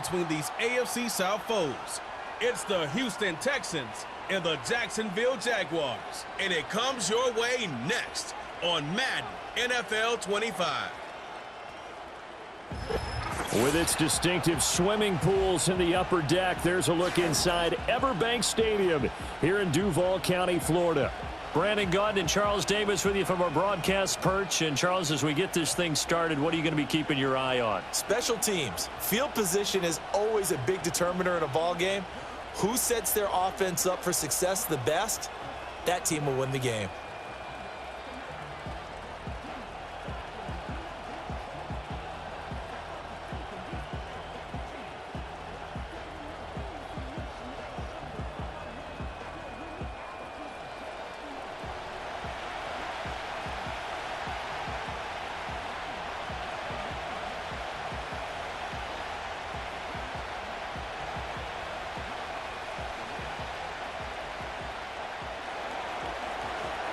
between these AFC South foes. It's the Houston Texans and the Jacksonville Jaguars. And it comes your way next on Madden NFL 25. With its distinctive swimming pools in the upper deck, there's a look inside Everbank Stadium here in Duval County, Florida. Brandon Gaudin and Charles Davis with you from our broadcast perch. And Charles, as we get this thing started, what are you going to be keeping your eye on? Special teams. Field position is always a big determiner in a ball game. Who sets their offense up for success the best? That team will win the game.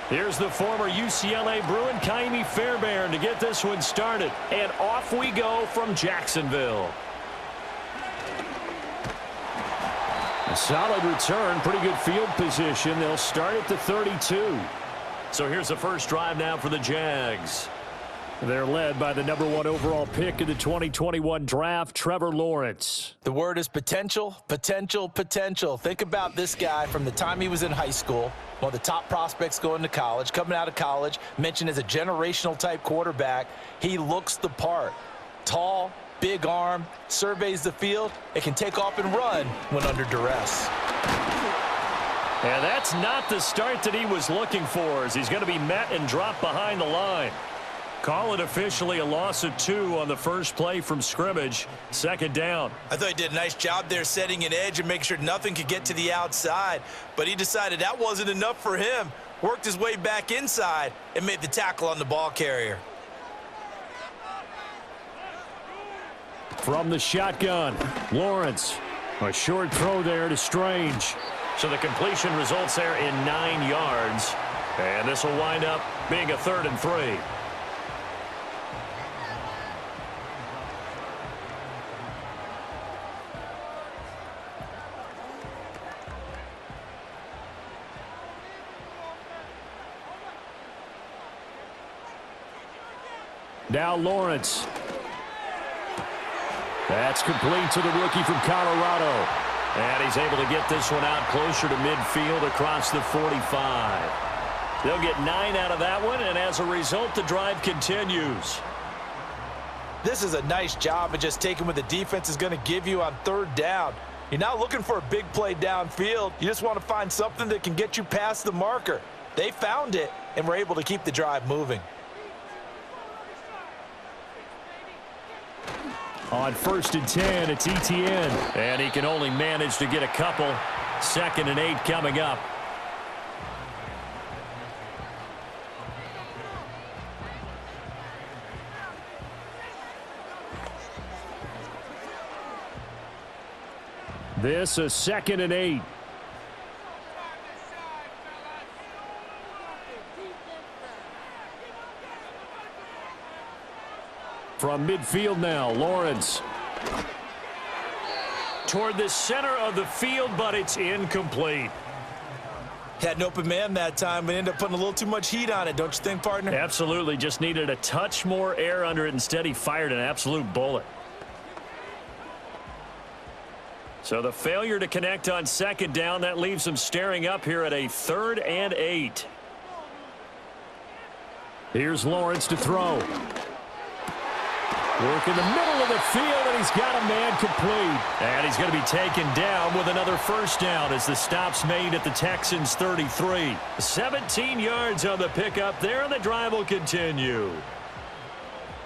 Here's the former UCLA Bruin, Kaimi Fairbairn, to get this one started. And off we go from Jacksonville. A solid return, pretty good field position. They'll start at the 32. So here's the first drive now for the Jags. They're led by the #1 overall pick in the 2021 draft, Trevor Lawrence. The word is potential, potential, potential. Think about this guy from the time he was in high school, one of the top prospects going to college, coming out of college, mentioned as a generational type quarterback. He looks the part. Tall, big arm, surveys the field. It can take off and run when under duress. And that's not the start that he was looking for, as he's going to be met and dropped behind the line. Call it officially a loss of 2 on the first play from scrimmage. Second down. I thought he did a nice job there setting an edge and making sure nothing could get to the outside. But he decided that wasn't enough for him. Worked his way back inside and made the tackle on the ball carrier. From the shotgun, Lawrence. A short throw there to Strange. So the completion results there in 9 yards. And this will wind up being a 3rd and 3. Now Lawrence. That's complete to the rookie from Colorado. And he's able to get this one out closer to midfield across the 45. They'll get 9 out of that one, and as a result, the drive continues. This is a nice job of just taking what the defense is going to give you on 3rd down. You're not looking for a big play downfield. You just want to find something that can get you past the marker. They found it and were able to keep the drive moving. On 1st and 10, it's Etienne. And he can only manage to get a couple. 2nd and 8 coming up. This a 2nd and 8. From midfield now, Lawrence. Toward the center of the field, but it's incomplete. Had an open man that time, but ended up putting a little too much heat on it, don't you think, partner? Absolutely. Just needed a touch more air under it. Instead, he fired an absolute bullet. So the failure to connect on 2nd down, that leaves him staring up here at a 3rd and 8. Here's Lawrence to throw. Work in the middle of the field, and he's got a man complete. And he's going to be taken down with another 1st down as the stop's made at the Texans' 33. 17 yards on the pickup there, and the drive will continue.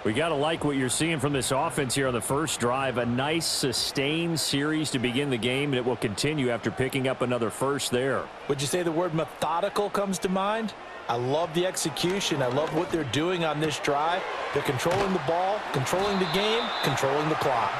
We got to like what you're seeing from this offense here on the first drive. A nice, sustained series to begin the game, and it will continue after picking up another 1st there. Would you say the word methodical comes to mind? I love the execution. I love what they're doing on this drive. They're controlling the ball, controlling the game, controlling the clock.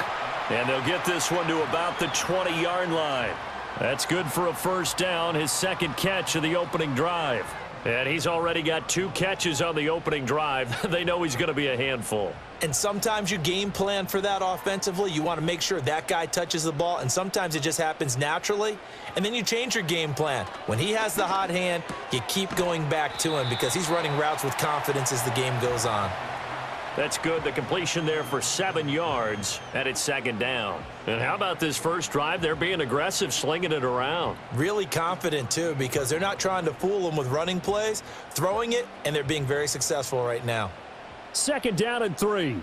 And they'll get this one to about the 20-yard line. That's good for a 1st down, his 2nd catch of the opening drive. And he's already got 2 catches on the opening drive. They know he's going to be a handful. And sometimes you game plan for that offensively. You want to make sure that guy touches the ball, and sometimes it just happens naturally. And then you change your game plan. When he has the hot hand, you keep going back to him because he's running routes with confidence as the game goes on. That's good. The completion there for 7 yards, and it's 2nd down. And how about this first drive? They're being aggressive, slinging it around. Really confident, too, because they're not trying to fool them with running plays, throwing it, and they're being very successful right now. 2nd down and 3.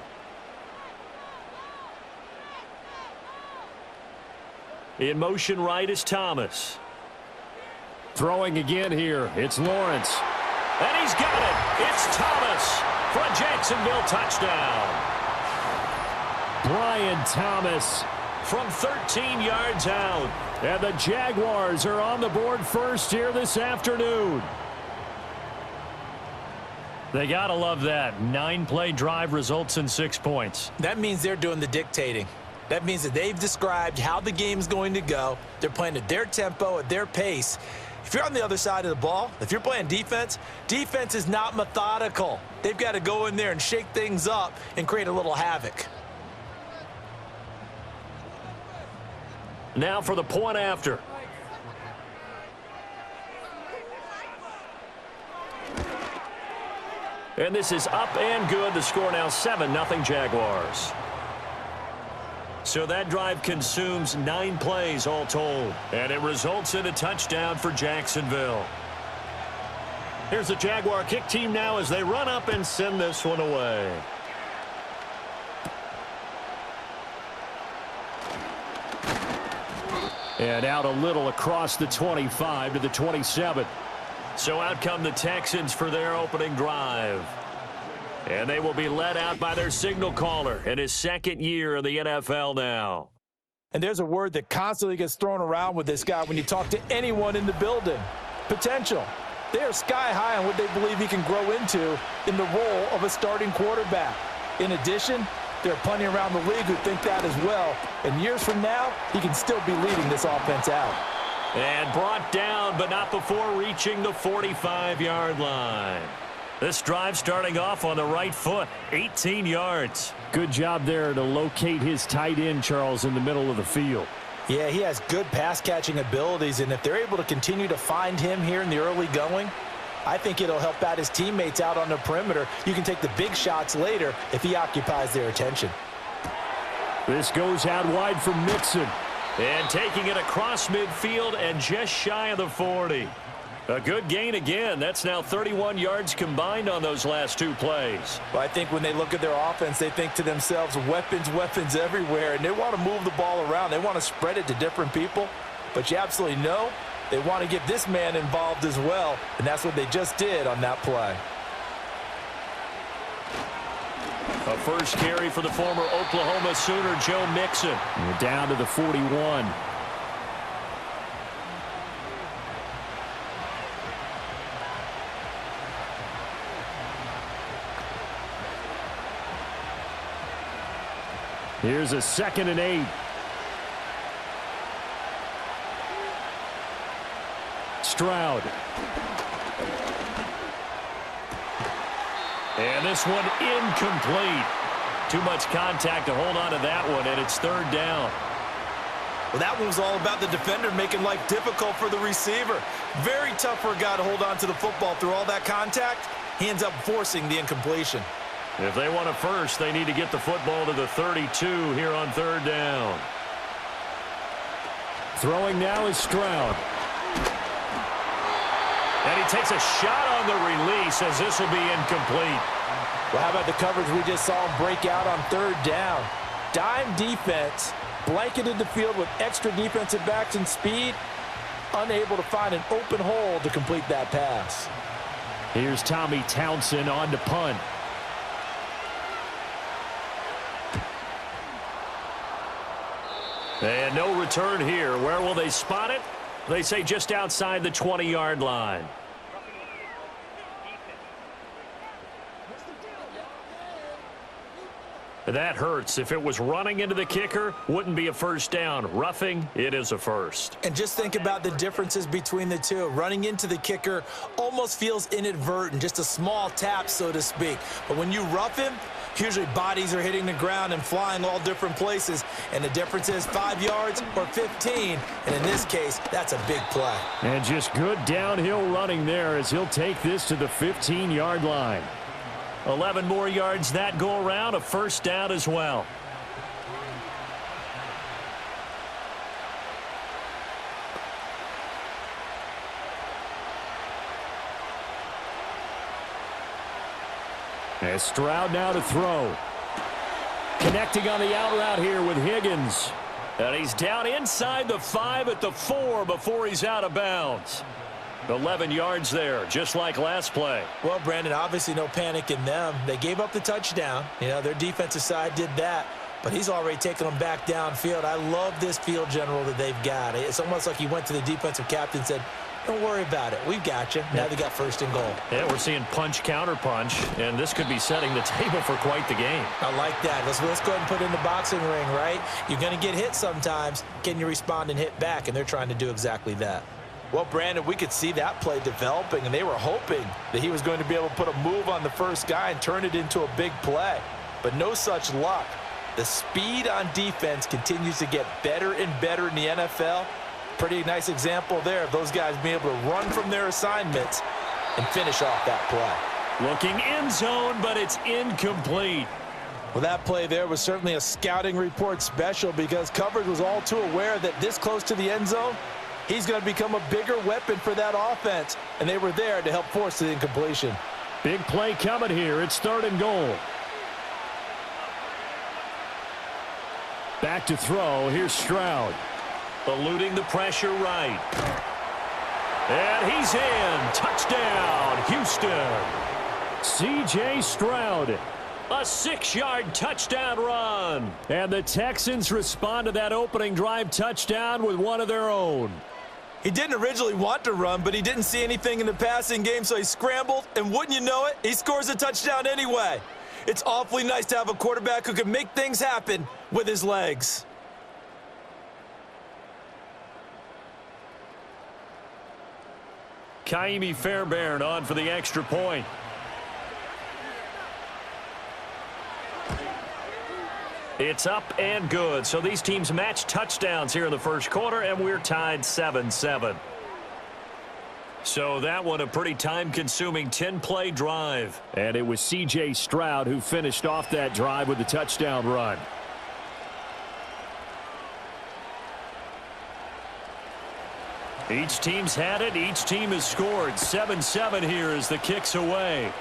In motion right is Thomas. Throwing again here. It's Lawrence. And he's got it. It's Thomas for a Jacksonville touchdown. Brian Thomas from 13 yards out. And the Jaguars are on the board first here this afternoon. They got to love that. 9-play drive results in 6 points. That means they're doing the dictating. That means that they've described how the game's going to go. They're playing at their tempo, at their pace. If you're on the other side of the ball, if you're playing defense, defense is not methodical. They've got to go in there and shake things up and create a little havoc. Now for the point after. And this is up and good. The score now 7-0 Jaguars. So that drive consumes 9 plays all told. And it results in a touchdown for Jacksonville. Here's the Jaguar kick team now as they run up and send this one away. And out a little across the 25 to the 27. So out come the Texans for their opening drive. And they will be led out by their signal caller in his 2nd year in the NFL now. And there's a word that constantly gets thrown around with this guy when you talk to anyone in the building. Potential. They are sky high on what they believe he can grow into in the role of a starting quarterback. In addition, there are plenty around the league who think that as well. And years from now, he can still be leading this offense out. And brought down, but not before reaching the 45-yard line. This drive starting off on the right foot, 18 yards. Good job there to locate his tight end, Charles, in the middle of the field. Yeah, he has good pass-catching abilities, and if they're able to continue to find him here in the early going, I think it'll help out his teammates out on the perimeter. You can take the big shots later if he occupies their attention. This goes out wide for Mixon. And taking it across midfield and just shy of the 40. A good gain again. That's now 31 yards combined on those last 2 plays. Well, I think when they look at their offense, they think to themselves, weapons, weapons everywhere, and they want to move the ball around. They want to spread it to different people, but you absolutely know they want to get this man involved as well, and that's what they just did on that play. A first carry for the former Oklahoma Sooner, Joe Mixon. We're down to the 41. Here's a 2nd and 8. Stroud. And this one incomplete. Too much contact to hold on to that one, and it's 3rd down. Well, that one was all about the defender making life difficult for the receiver. Very tough for a guy to hold on to the football through all that contact. He ends up forcing the incompletion. If they want a first, they need to get the football to the 32 here on 3rd down. Throwing now is Stroud. And he takes a shot on the release as this will be incomplete. Well, how about the coverage we just saw him break out on 3rd down? Dime defense, blanketed the field with extra defensive backs and speed, unable to find an open hole to complete that pass. Here's Tommy Townsend on to punt. And no return here. Where will they spot it? They say just outside the 20-yard line. That hurts. If it was running into the kicker, wouldn't be a first down. Roughing, it is a first. And just think about the differences between the two. Running into the kicker almost feels inadvertent, just a small tap, so to speak. But when you rough him, usually bodies are hitting the ground and flying all different places. And the difference is 5 yards or 15. And in this case, that's a big play. And just good downhill running there as he'll take this to the 15-yard line. 11 more yards that go around, a first down as well. And Stroud now to throw. Connecting on the out route here with Higgins. And he's down inside the 5 at the 4 before he's out of bounds. 11 yards there, just like last play. Well, Brandon, obviously no panic in them. They gave up the touchdown. You know, their defensive side did that, but he's already taken them back downfield. I love this field general that they've got. It's almost like he went to the defensive captain and said, don't worry about it. We've got you. Now they got first and goal. Yeah, we're seeing punch, counter punch, and this could be setting the table for quite the game. I like that. Let's go ahead and put it in the boxing ring, right? You're going to get hit sometimes. Can you respond and hit back? And they're trying to do exactly that. Well, Brandon, we could see that play developing, and they were hoping that he was going to be able to put a move on the first guy and turn it into a big play. But no such luck. The speed on defense continues to get better and better in the NFL. Pretty nice example there of those guys being able to run from their assignments and finish off that play. Looking end zone, but it's incomplete. Well, that play there was certainly a scouting report special because coverage was all too aware that this close to the end zone, he's going to become a bigger weapon for that offense, and they were there to help force the incompletion. Big play coming here. It's 3rd and goal. Back to throw. Here's Stroud. Eluding the pressure right. And he's in. Touchdown, Houston. C.J. Stroud. A 6-yard touchdown run. And the Texans respond to that opening drive touchdown with one of their own. He didn't originally want to run, but he didn't see anything in the passing game, so he scrambled, and wouldn't you know it, he scores a touchdown anyway. It's awfully nice to have a quarterback who can make things happen with his legs. Kaimi Fairbairn on for the extra point. It's up and good. So these teams match touchdowns here in the first quarter, and we're tied 7-7. So that one a pretty time-consuming 10-play drive. And it was C.J. Stroud who finished off that drive with the touchdown run. Each team's had it. Each team has scored. 7-7 here as the kick's away.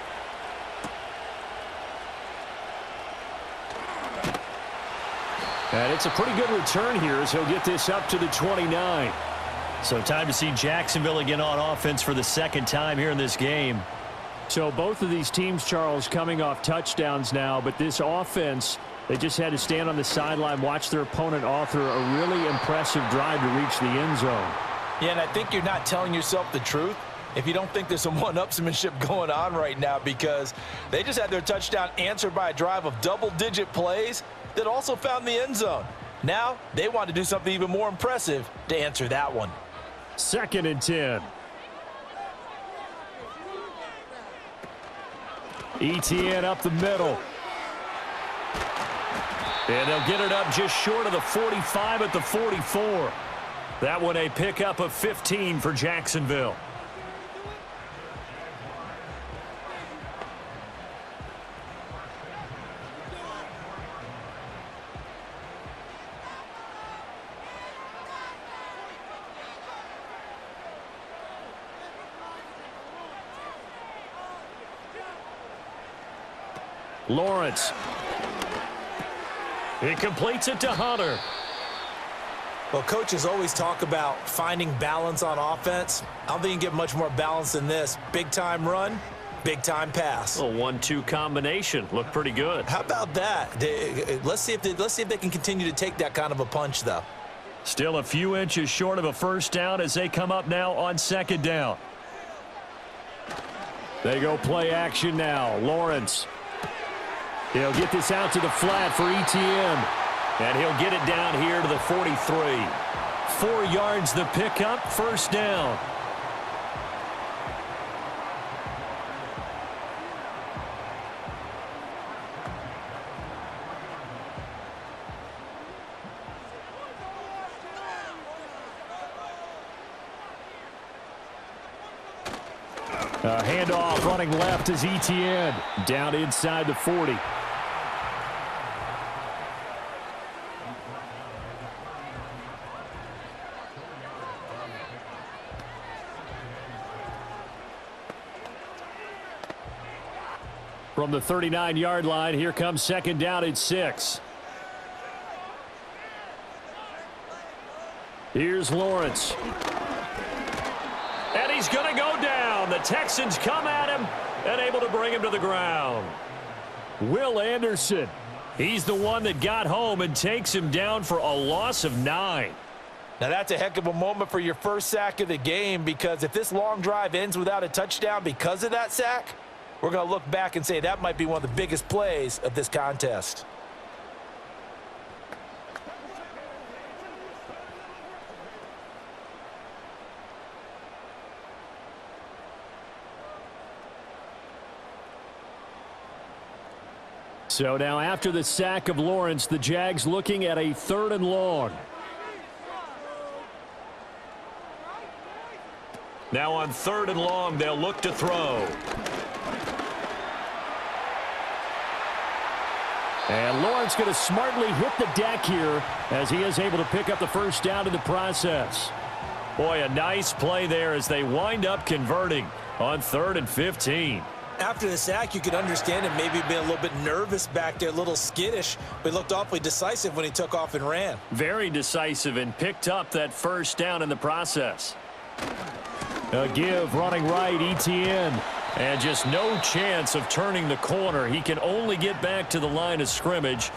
And it's a pretty good return here as he'll get this up to the 29. So time to see Jacksonville again on offense for the second time here in this game. So both of these teams, Charles, coming off touchdowns now, but this offense, they just had to stand on the sideline, watch their opponent author a really impressive drive to reach the end zone. Yeah, and I think you're not telling yourself the truth if you don't think there's some one-upsmanship going on right now, because they just had their touchdown answered by a drive of double-digit plays that also found the end zone. Now they want to do something even more impressive to answer that one. 2nd and 10. ETN up the middle. And they'll get it up just short of the 45 at the 44. That one a pickup of 15 for Jacksonville. Lawrence. He completes it to Hunter. Well, coaches always talk about finding balance on offense. I don't think you can get much more balance than this. Big-time run, big-time pass. A 1-2 combination. Looked pretty good. How about that? Let's see if they can continue to take that kind of a punch, though. Still a few inches short of a first down as they come up now on 2nd down. They go play action now. Lawrence. He'll get this out to the flat for ETN. And he'll get it down here to the 43. 4 yards the pickup, first down. A handoff running left is ETN. Down inside the 40. From the 39-yard line, here comes second down at 6. Here's Lawrence. And he's going to go down. The Texans come at him and able to bring him to the ground. Will Anderson. He's the one that got home and takes him down for a loss of 9. Now, that's a heck of a moment for your first sack of the game, because if this long drive ends without a touchdown because of that sack, we're going to look back and say that might be one of the biggest plays of this contest. So now after the sack of Lawrence, the Jags looking at a 3rd and long. Now on 3rd and long, they'll look to throw. And Lawrence going to smartly hit the deck here as he is able to pick up the first down in the process. Boy, a nice play there as they wind up converting on 3rd and 15. After the sack, you could understand him maybe being a little bit nervous back there, a little skittish, but looked awfully decisive when he took off and ran. Very decisive and picked up that first down in the process. A give running right, ETN. And just no chance of turning the corner. He can only get back to the line of scrimmage.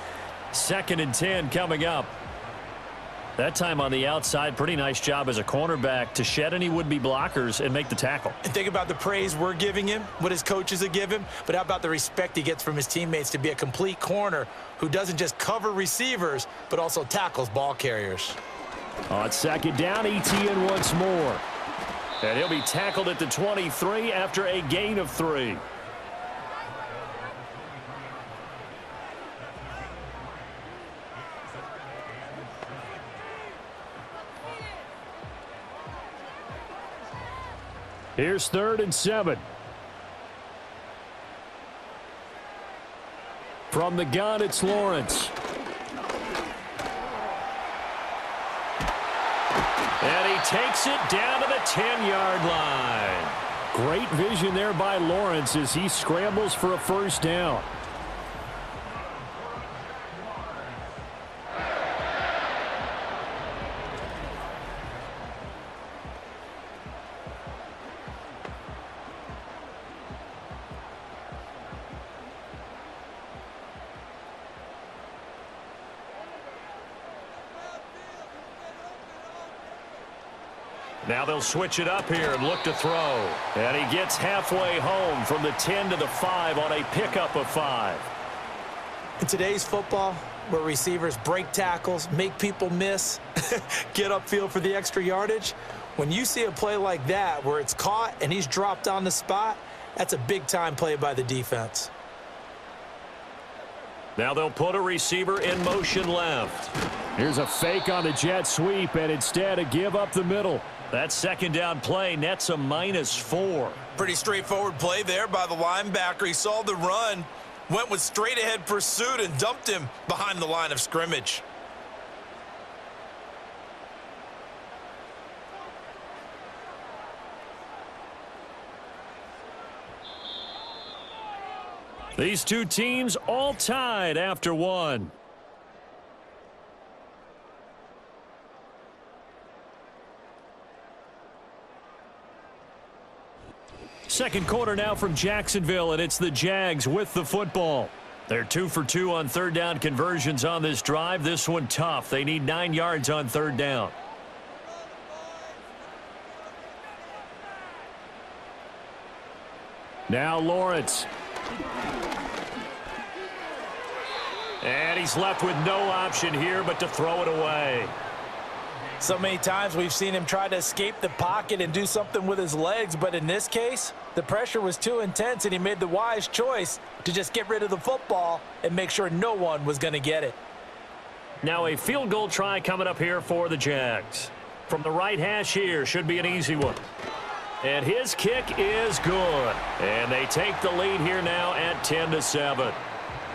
2nd and 10 coming up. That time on the outside, pretty nice job as a cornerback to shed any would-be blockers and make the tackle. And think about the praise we're giving him, what his coaches have given him, but how about the respect he gets from his teammates to be a complete corner who doesn't just cover receivers, but also tackles ball carriers. On 2nd down, ETN once more. And he'll be tackled at the 23 after a gain of 3. Here's 3rd and 7. From the gun, it's Lawrence. And he takes it down to the 10-yard line. Great vision there by Lawrence as he scrambles for a first down. Now they'll switch it up here and look to throw. And he gets halfway home from the 10 to the 5 on a pickup of 5. In today's football, where receivers break tackles, make people miss, get upfield for the extra yardage, when you see a play like that where it's caught and he's dropped on the spot, that's a big-time play by the defense. Now they'll put a receiver in motion left. Here's a fake on the jet sweep, and instead a give up the middle. That 2nd down play nets a -4. Pretty straightforward play there by the linebacker. He saw the run, went with straight-ahead pursuit, and dumped him behind the line of scrimmage. These two teams all tied after 1. Second quarter now from Jacksonville, and it's the Jags with the football. They're 2 for 2 on 3rd down conversions on this drive. This one tough. They need 9 yards on 3rd down. Now Lawrence. And he's left with no option here but to throw it away. So many times we've seen him try to escape the pocket and do something with his legs, but in this case, the pressure was too intense and he made the wise choice to just get rid of the football and make sure no one was going to get it. Now a field goal try coming up here for the Jags. From the right hash here, should be an easy one. And his kick is good. And they take the lead here now at 10-7.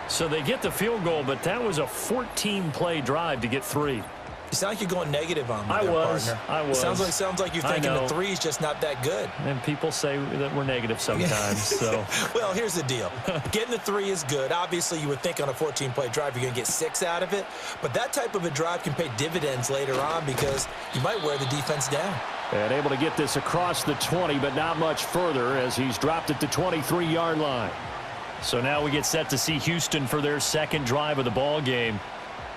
So they get the field goal, but that was a 14-play drive to get 3. You sound like you're going negative on me, partner. I was. It sounds like you're thinking the 3 is just not that good. And people say that we're negative sometimes. So. Well, here's the deal. Getting the 3 is good. Obviously, you would think on a 14-play drive you're going to get 6 out of it. But that type of a drive can pay dividends later on because you might wear the defense down. And able to get this across the 20, but not much further as he's dropped at the 23-yard line. So now we get set to see Houston for their second drive of the ball game.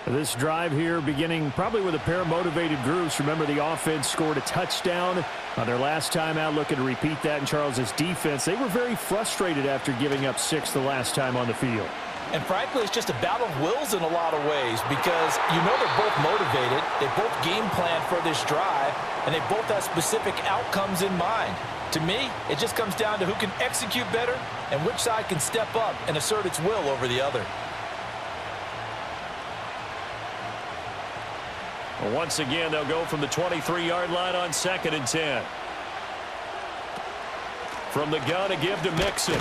This drive here beginning probably with a pair of motivated groups. Remember, the offense scored a touchdown on their last time out, looking to repeat that in Charles's defense. They were very frustrated after giving up 6 the last time on the field. And frankly, it's just a battle of wills in a lot of ways because you know they're both motivated. They both game plan for this drive, and they both have specific outcomes in mind. To me, it just comes down to who can execute better and which side can step up and assert its will over the other. Once again, they'll go from the 23-yard line on 2nd and 10. From the gun, a give to Mixon.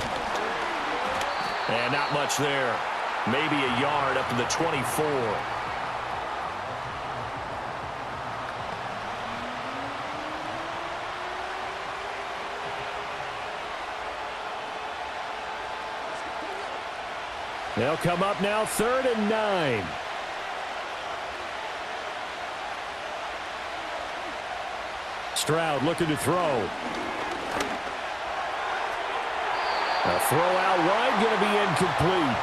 And not much there. Maybe a yard up to the 24. They'll come up now 3rd and 9. Stroud looking to throw. A throw out wide, going to be incomplete.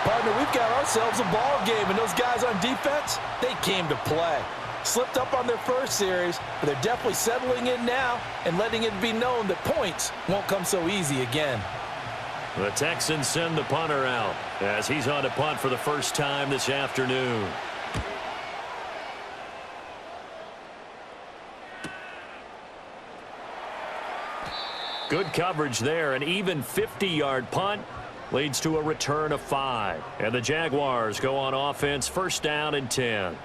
Partner, we've got ourselves a ball game, and those guys on defense, they came to play. Slipped up on their first series, but they're definitely settling in now and letting it be known that points won't come so easy again. The Texans send the punter out as he's on to punt for the first time this afternoon. Good coverage there. An even 50-yard punt leads to a return of 5. And the Jaguars go on offense, 1st down and 10.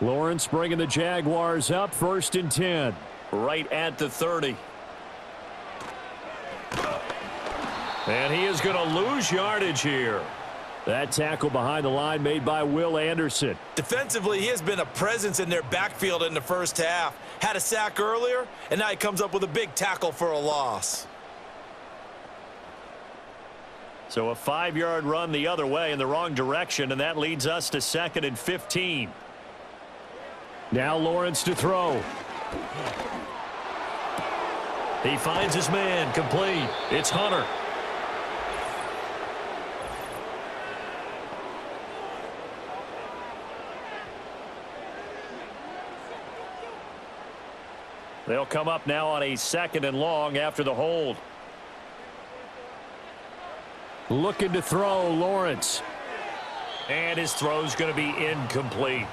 Lawrence bringing the Jaguars up, 1st and 10. Right at the 30. And he is going to lose yardage here. That tackle behind the line made by Will Anderson. Defensively, he has been a presence in their backfield in the first half. Had a sack earlier, and now he comes up with a big tackle for a loss. So a 5-yard run the other way in the wrong direction, and that leads us to 2nd and 15. Now Lawrence to throw. He finds his man, complete. It's Hunter. They'll come up now on a 2nd and long after the hold. Looking to throw, Lawrence. And his throw's going to be incomplete.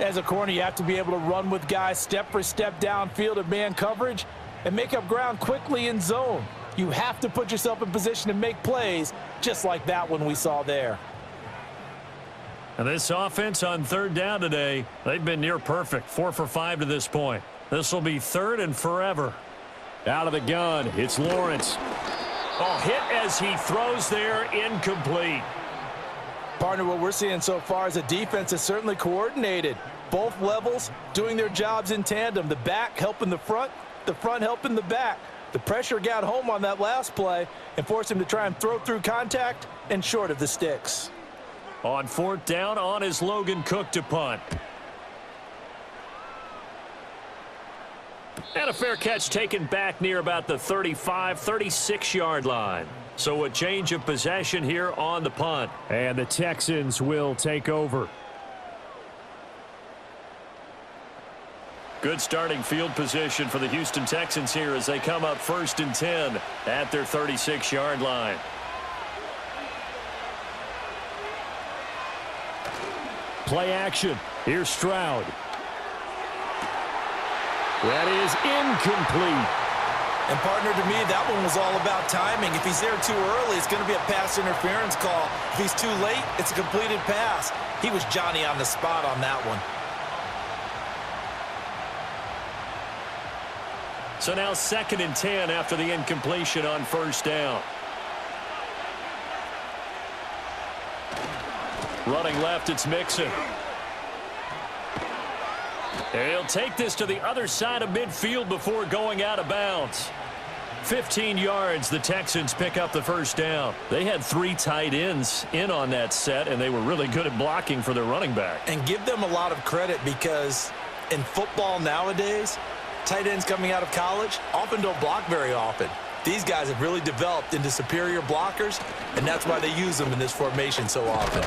As a corner, you have to be able to run with guys step for step downfield of man coverage and make up ground quickly in zone. You have to put yourself in position to make plays just like that one we saw there. And this offense on 3rd down today, they've been near perfect. 4 for 5 to this point. This will be 3rd and forever. Out of the gun, it's Lawrence. Oh, hit as he throws there, incomplete. Partner, what we're seeing so far is the defense is certainly coordinated. Both levels doing their jobs in tandem. The back helping the front helping the back. The pressure got home on that last play and forced him to try and throw through contact and short of the sticks. On 4th down, on is Logan Cook to punt. And a fair catch taken back near about the 35, 36-yard line. So a change of possession here on the punt. And the Texans will take over. Good starting field position for the Houston Texans here as they come up 1st and 10 at their 36-yard line. Play action. Here's Stroud. That is incomplete. And, partner, to me, that one was all about timing. If he's there too early, it's going to be a pass interference call. If he's too late, it's a completed pass. He was Johnny on the spot on that one. So now 2nd and 10 after the incompletion on first down. Running left, it's Mixon. He'll take this to the other side of midfield before going out of bounds. 15 yards, the Texans pick up the first down. They had 3 tight ends in on that set, and they were really good at blocking for their running back. And give them a lot of credit because in football nowadays, tight ends coming out of college often don't block very often. These guys have really developed into superior blockers, and that's why they use them in this formation so often.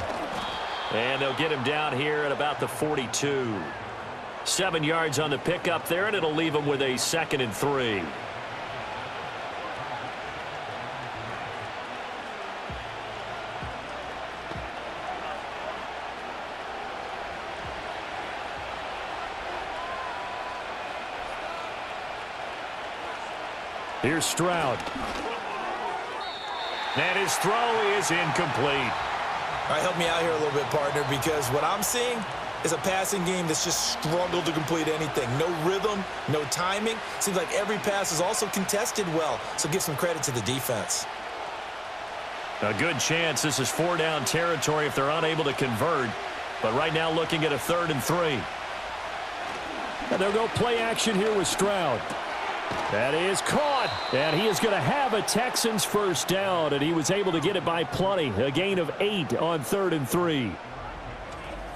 And they'll get him down here at about the 42. 7 yards on the pickup there, and it'll leave him with a 2nd and 3. Here's Stroud. And his throw is incomplete. All right, help me out here a little bit, partner, because what I'm seeing is a passing game that's just struggled to complete anything. No rhythm, no timing. Seems like every pass is also contested well, so give some credit to the defense. A good chance this is 4-down territory if they're unable to convert. But right now looking at a 3rd and 3. And they'll go play action here with Stroud. That is caught, and he is going to have a Texans first down, and he was able to get it by plenty. A gain of 8 on 3rd and 3.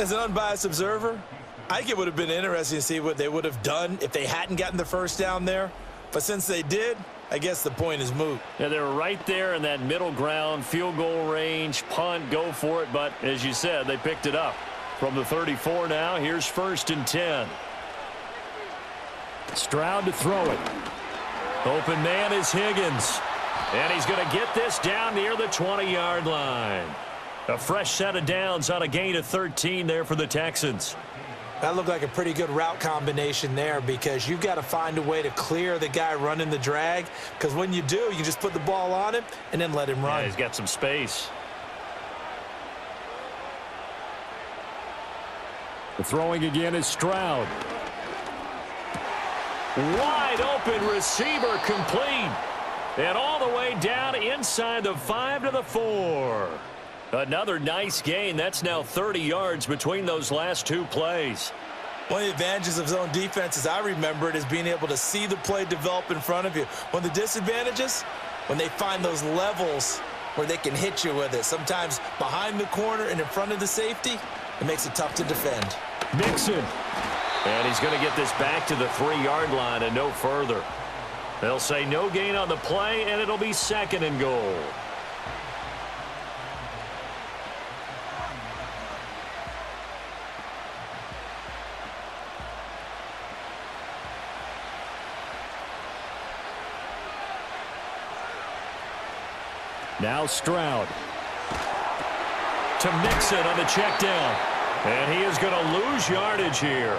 As an unbiased observer, I think it would have been interesting to see what they would have done if they hadn't gotten the first down there. But since they did, I guess the point is moot. Yeah, they were right there in that middle ground, field goal range, punt, go for it. But as you said, they picked it up. From the 34 now, here's 1st and 10. Stroud to throw it. Open man is Higgins. And he's going to get this down near the 20-yard line. A fresh set of downs on a gain of 13 there for the Texans. That looked like a pretty good route combination there because you've got to find a way to clear the guy running the drag, because when you do, you just put the ball on him and then let him run. Yeah, he's got some space. The throwing again is Stroud. Wide open receiver complete. And all the way down inside the 5 to the 4. Another nice gain. That's now 30 yards between those last 2 plays. One of the advantages of zone defense, as I remember it, is being able to see the play develop in front of you. One of the disadvantages, when they find those levels where they can hit you with it. Sometimes behind the corner and in front of the safety, it makes it tough to defend. Mixon. And he's going to get this back to the 3-yard line and no further. They'll say no gain on the play, and it'll be 2nd and goal. Now Stroud. To Mixon on the check down. And he is going to lose yardage here.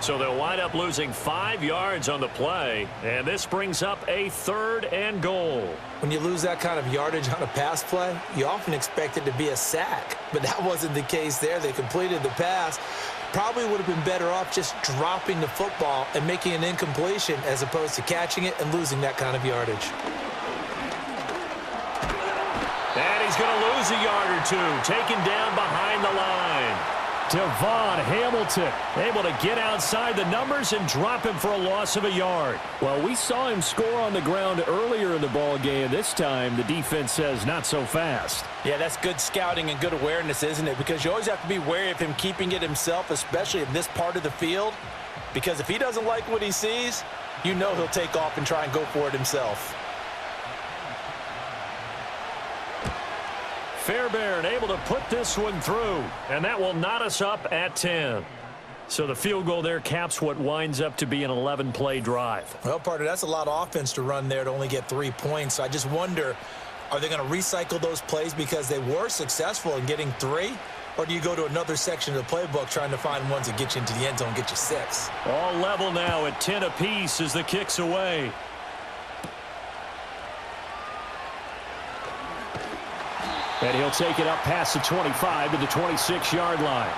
So they'll wind up losing 5 yards on the play. And this brings up a 3rd and goal. When you lose that kind of yardage on a pass play, you often expect it to be a sack. But that wasn't the case there. They completed the pass. Probably would have been better off just dropping the football and making an incompletion as opposed to catching it and losing that kind of yardage. And he's going to lose a yard or 2, taken down behind the line. Devon Hamilton able to get outside the numbers and drop him for a loss of a yard. Well, we saw him score on the ground earlier in the ball game. This time, the defense says not so fast. Yeah, that's good scouting and good awareness, isn't it? Because you always have to be wary of him keeping it himself, especially in this part of the field. Because if he doesn't like what he sees, you know he'll take off and try and go for it himself. Fairbairn able to put this one through, and that will knot us up at 10. So the field goal there caps what winds up to be an 11-play drive. Well, partner, that's a lot of offense to run there to only get 3 points. So I just wonder, are they going to recycle those plays because they were successful in getting 3? or do you go to another section of the playbook trying to find ones that get you into the end zone and get you 6? All level now at 10 apiece as the kick's away. And he'll take it up past the 25 to the 26-yard line.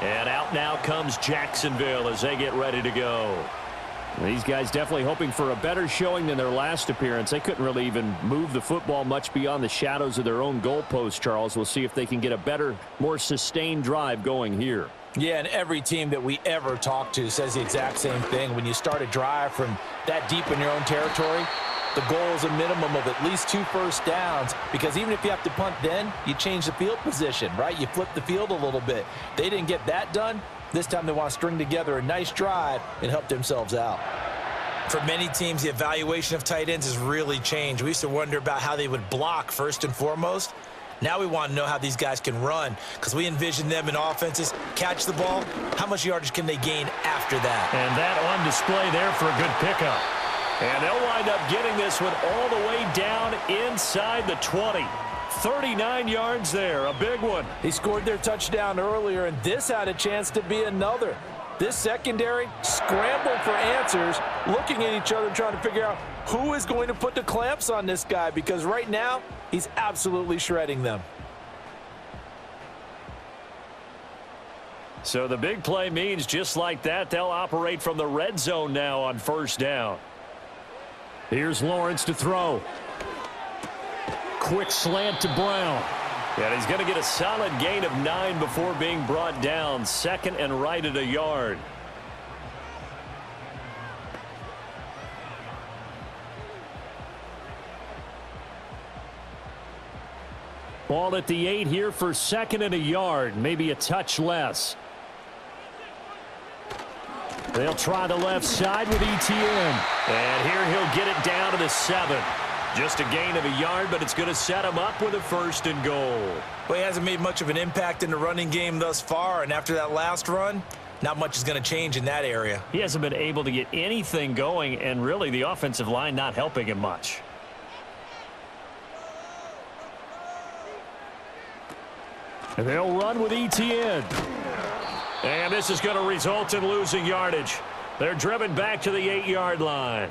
And out now comes Jacksonville as they get ready to go. These guys definitely hoping for a better showing than their last appearance. They couldn't really even move the football much beyond the shadows of their own goalpost, Charles. We'll see if they can get a better, more sustained drive going here. Yeah, and every team that we ever talk to says the exact same thing. When you start a drive from that deep in your own territory, the goal is a minimum of at least 2 first downs, because even if you have to punt then, you change the field position, right? You flip the field a little bit. They didn't get that done. This time they want to string together a nice drive and help themselves out. For many teams, the evaluation of tight ends has really changed. We used to wonder about how they would block first and foremost. Now we want to know how these guys can run, because we envision them in offenses catch the ball. How much yardage can they gain after that? And that on display there for a good pickup. And they'll wind up getting this one all the way down inside the 20. 39 yards there, a big one. He scored their touchdown earlier, and this had a chance to be another. This secondary scrambled for answers, looking at each other, trying to figure out who is going to put the clamps on this guy, because right now he's absolutely shredding them. So the big play means just like that, they'll operate from the red zone now on first down. Here's Lawrence to throw. Quick slant to Brown. And he's going to get a solid gain of 9 before being brought down. Second and right at a yard. Ball at the 8 here for second and a yard. Maybe a touch less. They'll try the left side with Etienne. And here he'll get it down to the 7. Just a gain of a yard, but it's going to set him up with a first and goal. Well, he hasn't made much of an impact in the running game thus far, and after that last run, not much is going to change in that area. He hasn't been able to get anything going, and really the offensive line not helping him much. And they'll run with Etienne. And this is going to result in losing yardage. They're driven back to the 8-yard line.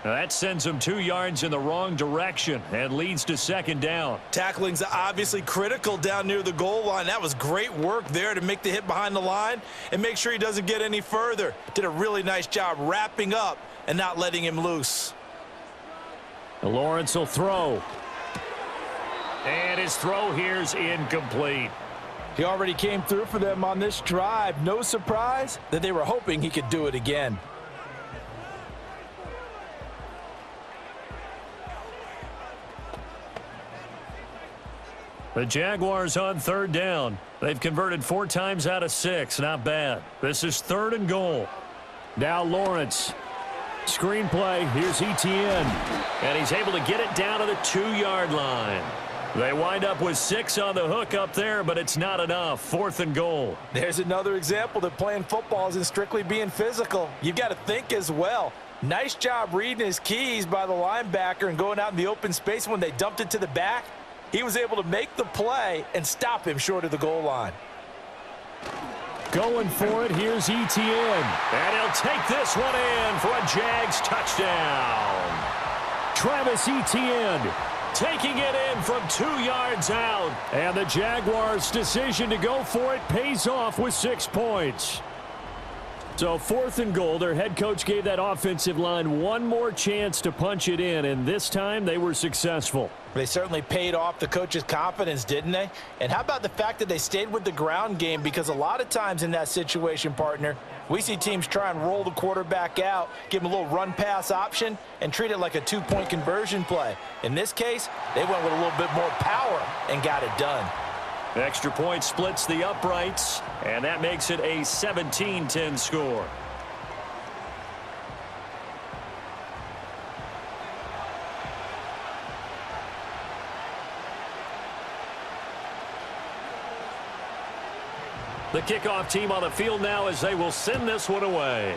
Now that sends them 2 yards in the wrong direction and leads to second down. Tackling's obviously critical down near the goal line. That was great work there to make the hit behind the line and make sure he doesn't get any further. Did a really nice job wrapping up and not letting him loose. Lawrence will throw. And his throw here's incomplete. He already came through for them on this drive. No surprise that they were hoping he could do it again. The Jaguars on third down. They've converted 4 times out of 6. Not bad. This is third and goal. Now Lawrence. Screen play. Here's Etienne. And he's able to get it down to the 2-yard line. They wind up with 6 on the hook up there, but it's not enough. Fourth and goal. There's another example that playing football isn't strictly being physical. You've got to think as well. Nice job reading his keys by the linebacker and going out in the open space. When they dumped it to the back, he was able to make the play and stop him short of the goal line. Going for it, here's Etienne. And he'll take this one in for a Jags touchdown. Travis Etienne taking it in from 2 yards out. And the Jaguars' decision to go for it pays off with 6 points. So fourth and goal, their head coach gave that offensive line one more chance to punch it in, and this time they were successful. They certainly paid off the coach's confidence, didn't they? And how about the fact that they stayed with the ground game? Because a lot of times in that situation, partner, we see teams try and roll the quarterback out, give him a little run-pass option, and treat it like a 2-point conversion play. In this case, they went with a little bit more power and got it done. Extra point splits the uprights, and that makes it a 17-10 score. The kickoff team on the field now as they will send this one away.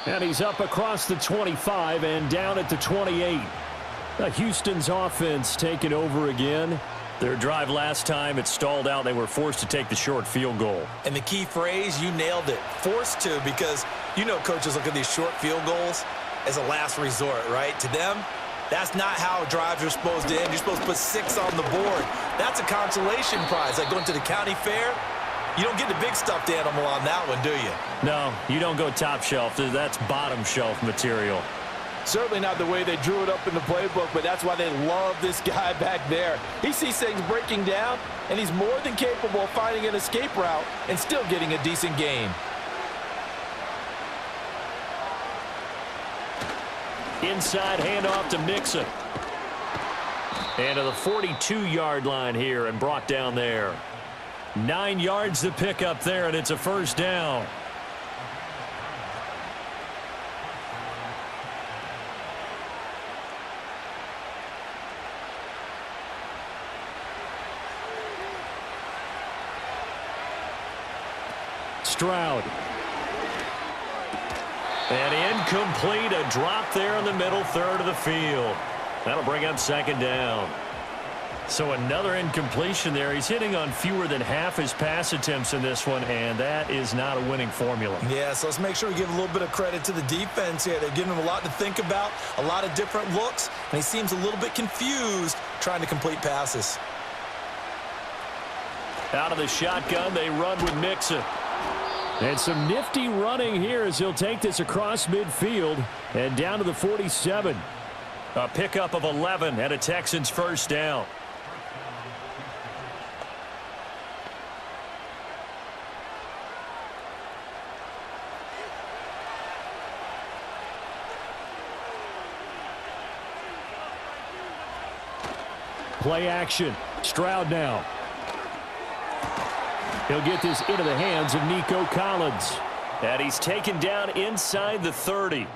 And he's up across the 25 and down at the 28. Houston's offense taking over again. Their drive last time, it stalled out. They were forced to take the short field goal. And the key phrase, you nailed it, forced to, because you know coaches look at these short field goals as a last resort, right? To them, that's not how drives are supposed to end. You're supposed to put 6 on the board. That's a consolation prize. Like going to the county fair, you don't get the big stuffed animal on that one, do you? No, you don't go top shelf. That's bottom shelf material. Certainly not the way they drew it up in the playbook, but that's why they love this guy back there. He sees things breaking down, and he's more than capable of finding an escape route and still getting a decent gain. Inside handoff to Mixon. And to the 42-yard line here and brought down there. 9 yards to pick up there, and it's a first down. Stroud. And incomplete, a drop there in the middle third of the field. That'll bring up second down. So another incompletion there. He's hitting on fewer than half his pass attempts in this one, and that is not a winning formula. Yeah, so let's make sure we give a little bit of credit to the defense here. They're giving him a lot to think about, a lot of different looks, and he seems a little bit confused trying to complete passes. Out of the shotgun, they run with Mixon. And some nifty running here as he'll take this across midfield and down to the 47. A pickup of 11 and a Texans first down. Play action. Stroud now. He'll get this into the hands of Nico Collins. And he's taken down inside the 30.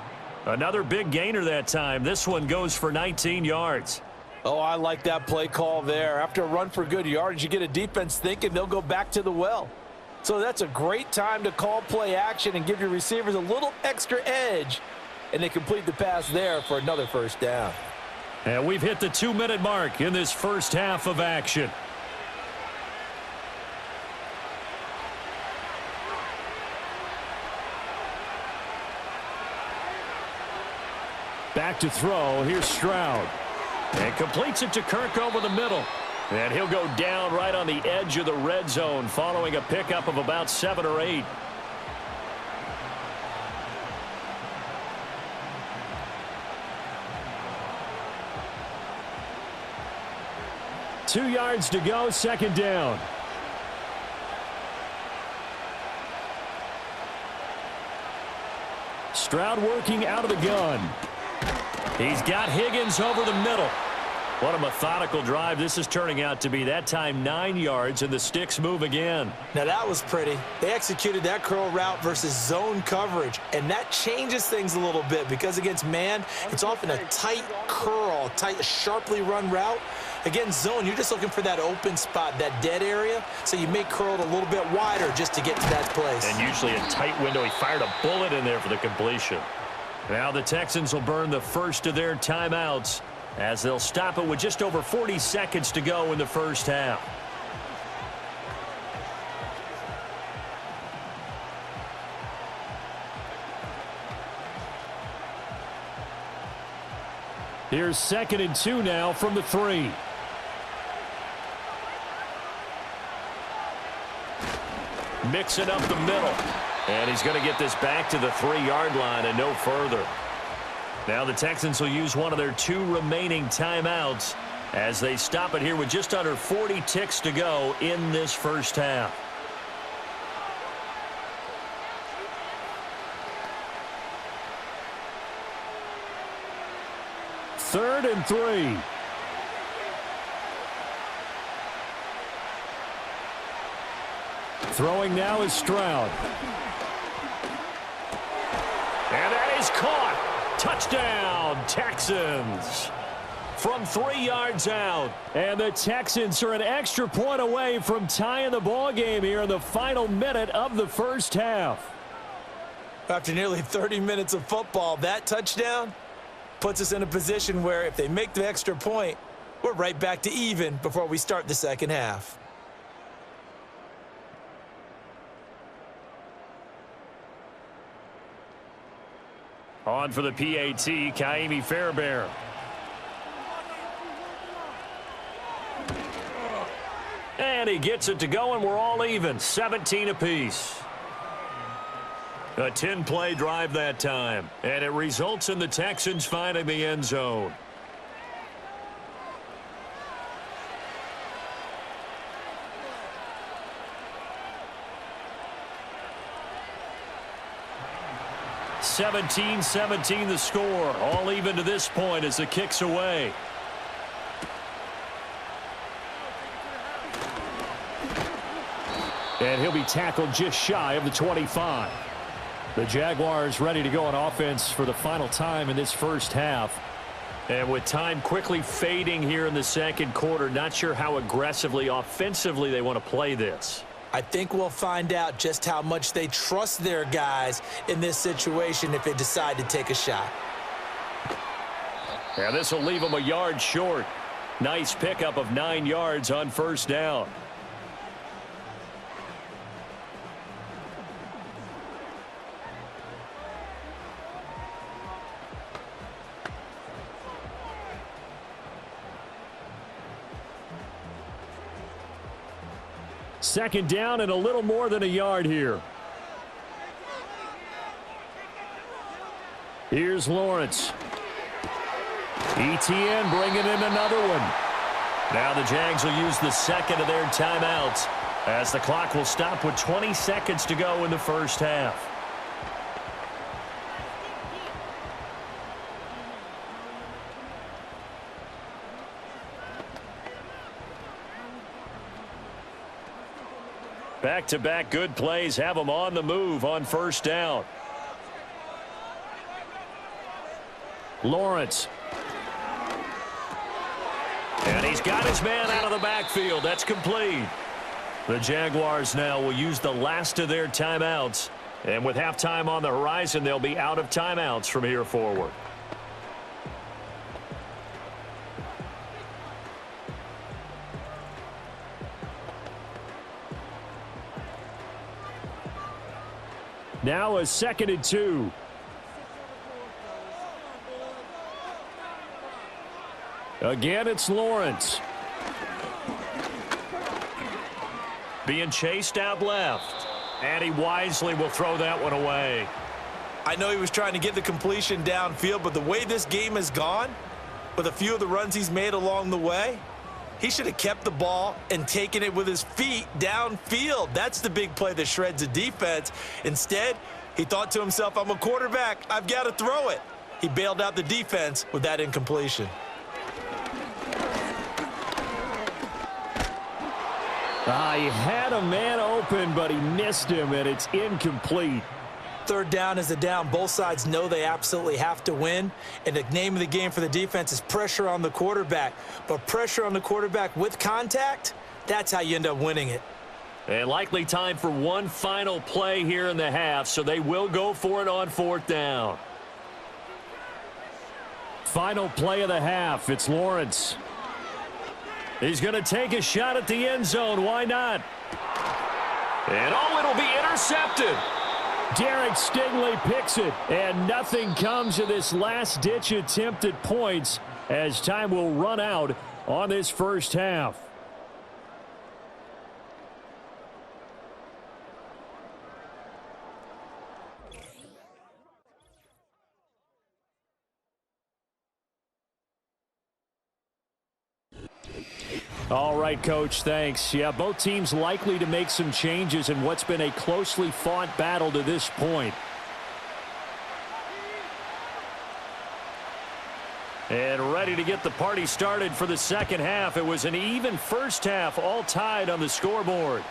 Another big gainer that time. This one goes for 19 yards. Oh, I like that play call there. After a run for good yardage, you get a defense thinking they'll go back to the well. So that's a great time to call play action and give your receivers a little extra edge. And they complete the pass there for another first down. And we've hit the 2-minute mark in this first half of action. Back to throw. Here's Stroud. And completes it to Kirk over the middle. And he'll go down right on the edge of the red zone following a pickup of about 7 or 8. Two yards to go, second down. Stroud working out of the gun. He's got Higgins over the middle. What a methodical drive this is turning out to be. That time 9 yards, and the sticks move again. Now that was pretty. They executed that curl route versus zone coverage, and that changes things a little bit because against man, it's often a tight curl, tight, sharply run route. Against zone, you're just looking for that open spot, that dead area, so you may curl it a little bit wider just to get to that place. And usually a tight window. He fired a bullet in there for the completion. Now the Texans will burn the first of their timeouts as they'll stop it with just over 40 seconds to go in the first half. Here's 2nd and 2 now from the 3. Mixing up the middle. And he's going to get this back to the 3-yard line and no further. Now the Texans will use one of their 2 remaining timeouts as they stop it here with just under 40 ticks to go in this first half. Third and 3. Throwing now is Stroud. And that is caught. Touchdown, Texans. From 3 yards out. And the Texans are an extra point away from tying the ball game here in the final minute of the first half. After nearly 30 minutes of football, that touchdown, Puts us in a position where if they make the extra point, we're right back to even before we start the second half. On for the PAT, Kaimi Fairbairn. And he gets it to go, and we're all even, 17 apiece. A 10-play drive that time, and it results in the Texans finding the end zone. (17-17) the score, all even to this point as the kick's away. And he'll be tackled just shy of the 25. The Jaguars ready to go on offense for the final time in this first half. And with time quickly fading here in the second quarter, not sure how aggressively, offensively they want to play this. I think we'll find out just how much they trust their guys in this situation if they decide to take a shot. Yeah, this will leave them a yard short. Nice pickup of 9 yards on first down. Second down and a little more than a yard here. Here's Lawrence. ETN bringing in another one. Now the Jags will use the second of their timeouts as the clock will stop with 20 seconds to go in the first half. Back-to-back good plays have them on the move on first down. Lawrence. And he's got his man out of the backfield. That's complete. The Jaguars now will use the last of their timeouts. And with halftime on the horizon, they'll be out of timeouts from here forward. Now a 2nd and 2. Again, it's Lawrence. Being chased out left. And he wisely will throw that one away. I know he was trying to get the completion downfield, but the way this game has gone, with a few of the runs he's made along the way, he should have kept the ball and taken it with his feet downfield. That's the big play that shreds the defense. Instead, he thought to himself, I'm a quarterback. I've got to throw it. He bailed out the defense with that incompletion. He had a man open, but he missed him, and it's incomplete. Third down is a down. Both sides know they absolutely have to win. And the name of the game for the defense is pressure on the quarterback. But pressure on the quarterback with contact, that's how you end up winning it. And likely time for one final play here in the half, so they will go for it on 4th down. Final play of the half. It's Lawrence. He's going to take a shot at the end zone. Why not? And it'll be intercepted. Derek Stingley picks it, and nothing comes of this last-ditch attempt at points as time will run out on this first half. All right, Coach, thanks. Yeah, both teams likely to make some changes in what's been a closely fought battle to this point. And ready to get the party started for the second half. It was an even first half, all tied on the scoreboard.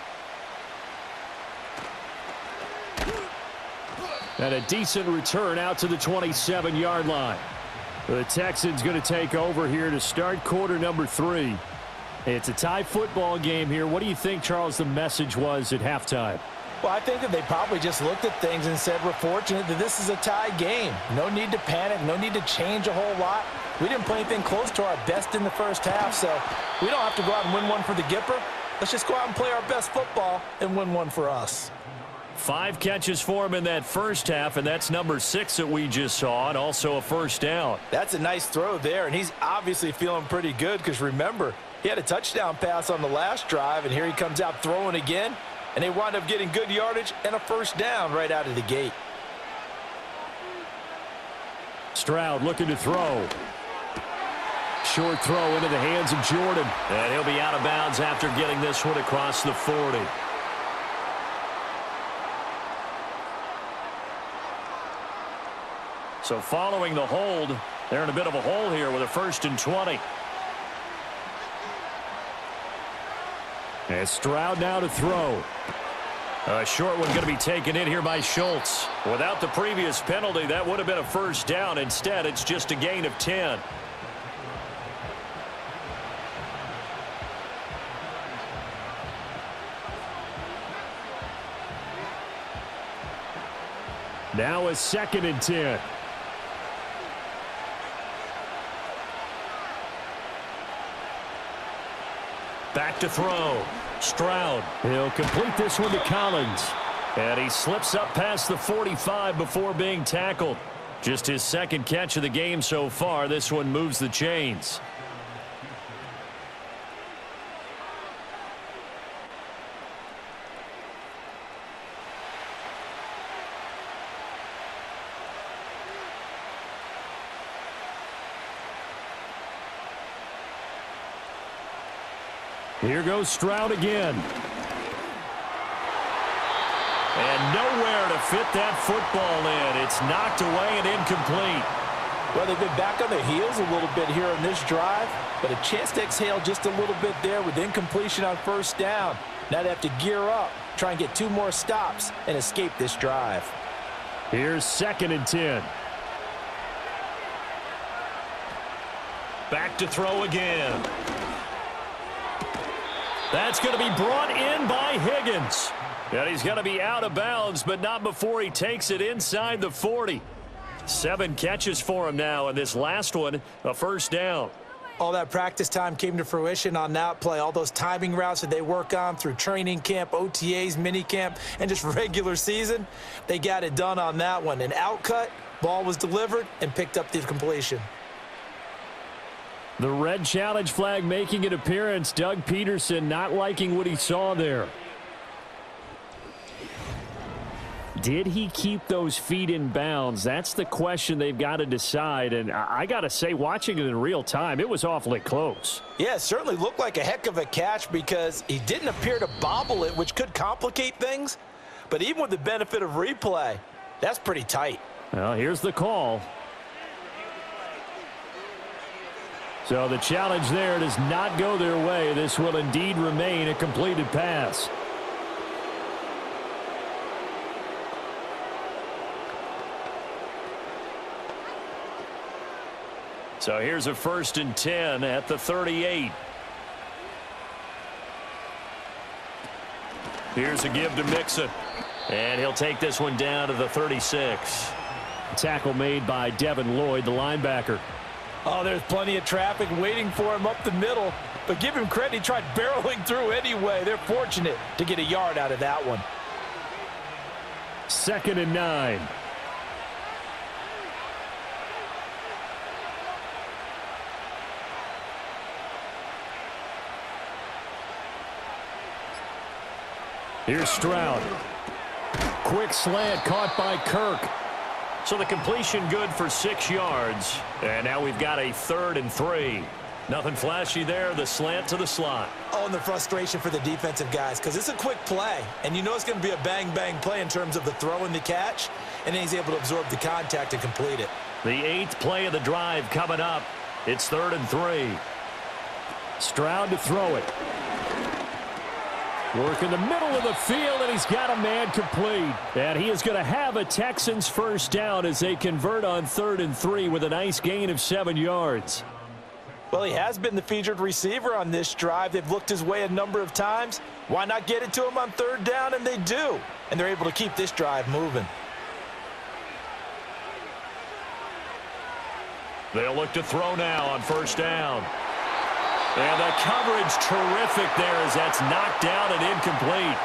And a decent return out to the 27-yard line. The Texans going to take over here to start quarter number 3. It's a tie football game here. What do you think, Charles, the message was at halftime? Well, I think that they probably just looked at things and said, we're fortunate that this is a tie game. No need to panic, no need to change a whole lot. We didn't play anything close to our best in the first half, so we don't have to go out and win one for the Gipper. Let's just go out and play our best football and win one for us. 5 catches for him in that first half, and that's number 6 that we just saw, and also a first down. That's a nice throw there, and he's obviously feeling pretty good because, remember, he had a touchdown pass on the last drive, and here he comes out throwing again, and they wind up getting good yardage and a first down right out of the gate. Stroud looking to throw. Short throw into the hands of Jordan, and he'll be out of bounds after getting this one across the 40. So following the hold, they're in a bit of a hole here with a 1st and 20. And Stroud now to throw. A short one going to be taken in here by Schultz. Without the previous penalty, that would have been a first down. Instead, it's just a gain of 10. Now a 2nd and 10. Back to throw. Stroud. He'll complete this one to Collins. And he slips up past the 45 before being tackled. Just his 2nd catch of the game so far. This one moves the chains. Here goes Stroud again. And nowhere to fit that football in. It's knocked away and incomplete. Well, they've been back on their heels a little bit here on this drive, but a chance to exhale just a little bit there with incompletion on first down. Now they have to gear up, try and get 2 more stops and escape this drive. Here's 2nd and 10. Back to throw again. That's going to be brought in by Higgins. And he's going to be out of bounds, but not before he takes it inside the 40. 7 catches for him now, and this last one, a first down. All that practice time came to fruition on that play. All those timing routes that they work on through training camp, OTAs, minicamp, and just regular season, they got it done on that one. An outcut, ball was delivered, and picked up the completion. The red challenge flag making an appearance. Doug Peterson not liking what he saw there. Did he keep those feet in bounds? That's the question they've got to decide. And I got to say, watching it in real time, it was awfully close. Yeah, it certainly looked like a heck of a catch because he didn't appear to bobble it, which could complicate things. But even with the benefit of replay, that's pretty tight. Well, here's the call. So the challenge there does not go their way. This will indeed remain a completed pass. So here's a 1st and 10 at the 38. Here's a give to Mixon. And he'll take this one down to the 36. Tackle made by Devin Lloyd, the linebacker. Oh, there's plenty of traffic waiting for him up the middle. But give him credit, he tried barreling through anyway. They're fortunate to get a yard out of that one. 2nd and 9. Here's Stroud. Quick slant caught by Kirk. So the completion good for 6 yards. And now we've got a 3rd and 3. Nothing flashy there. The slant to the slot. Oh, and the frustration for the defensive guys because it's a quick play. And you know it's going to be a bang-bang play in terms of the throw and the catch. And then he's able to absorb the contact and complete it. The 8th play of the drive coming up. It's 3rd and 3. Stroud to throw it. Work in the middle of the field, and he's got a man complete. And he is going to have a Texans first down as they convert on 3rd and 3 with a nice gain of 7 yards. Well, he has been the featured receiver on this drive. They've looked his way a number of times. Why not get it to him on 3rd down? And they do. and they're able to keep this drive moving. They'll look to throw now on first down. And the coverage terrific there as that's knocked down and incomplete.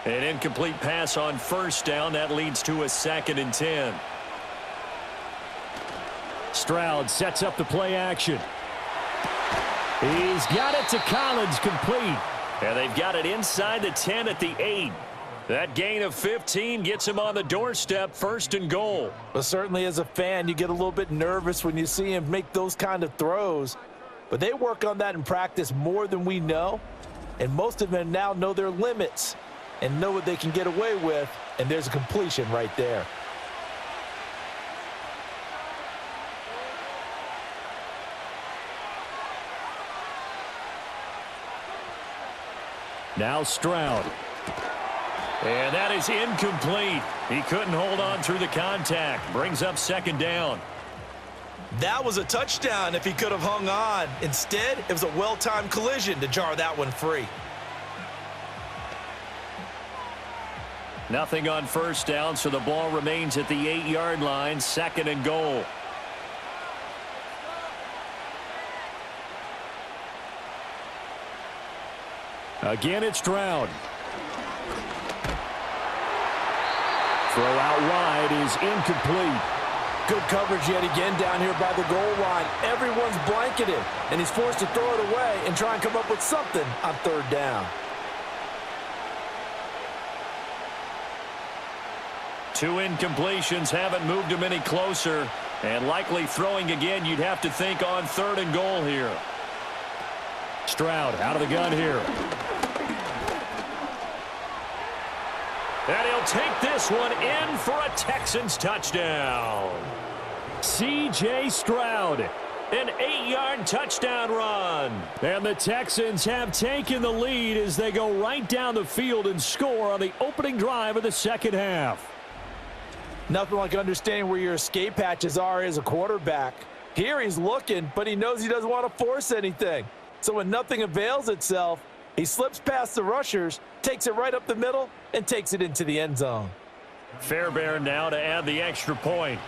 An incomplete pass on first down. That leads to a 2nd and 10. Stroud sets up the play action. He's got it to Collins, complete. And they've got it inside the 10 at the 8. That gain of 15 gets him on the doorstep, 1st and goal. Well, certainly as a fan, you get a little bit nervous when you see him make those kind of throws. But they work on that in practice more than we know. And most of them now know their limits and know what they can get away with. And there's a completion right there. Now Stroud. And that is incomplete. He couldn't hold on through the contact. Brings up 2nd down. That was a touchdown if he could have hung on. Instead, it was a well-timed collision to jar that one free. Nothing on first down, so the ball remains at the 8-yard line, 2nd and goal. Again, it's Stroud. Throw out wide is incomplete. Good coverage yet again down here by the goal line. Everyone's blanketed, and he's forced to throw it away and try and come up with something on 3rd down. 2 incompletions haven't moved him any closer, and likely throwing again, you'd have to think on 3rd and goal here. Stroud out of the gun here. And he'll take this one in for a Texans touchdown. C.J. Stroud, an 8-yard touchdown run. And the Texans have taken the lead as they go right down the field and score on the opening drive of the 2nd half. Nothing like understanding where your escape hatches are as a quarterback. Here he's looking, but he knows he doesn't want to force anything. So when nothing avails itself, he slips past the rushers, takes it right up the middle, and takes it into the end zone. Fairbairn now to add the extra point.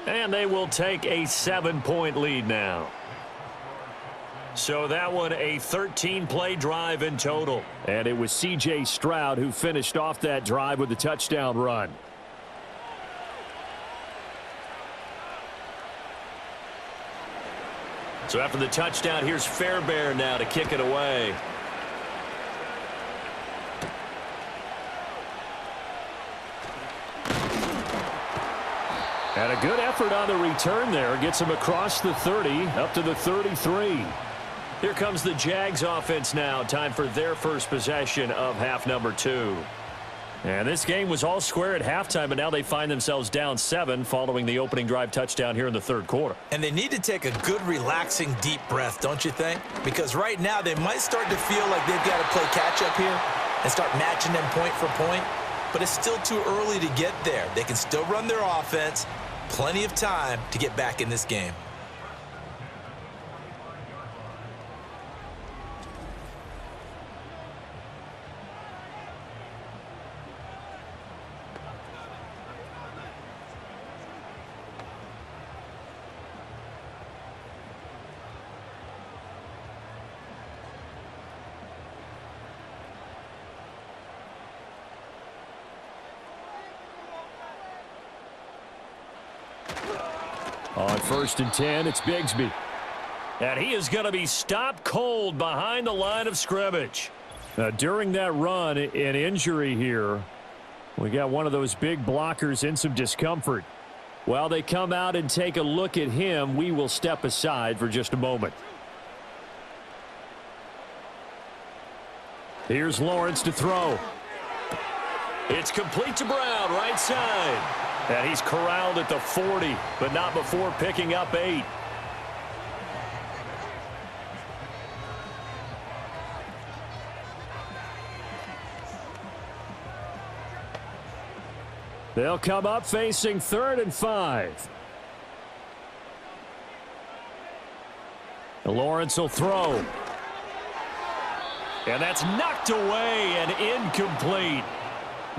And they will take a 7-point lead now. So that one a 13-play drive in total. And it was C.J. Stroud who finished off that drive with the touchdown run. So after the touchdown, here's Fairbairn now to kick it away. And a good effort on the return there. Gets him across the 30, up to the 33. Here comes the Jags offense now. Time for their first possession of half number 2. And this game was all square at halftime, but now they find themselves down 7 following the opening drive touchdown here in the 3rd quarter. And they need to take a good, relaxing, deep breath, don't you think? Because right now they might start to feel like they've got to play catch-up here and start matching them point for point. But it's still too early to get there. They can still run their offense. Plenty of time to get back in this game. On 1st and 10, it's Bigsby. And he is going to be stopped cold behind the line of scrimmage. During that run, an injury here. We got one of those big blockers in some discomfort. While they come out and take a look at him, we will step aside for just a moment. Here's Lawrence to throw. It's complete to Brown, right side. And he's corralled at the 40, but not before picking up 8. They'll come up facing 3rd and 5. Lawrence will throw. And that's knocked away and incomplete.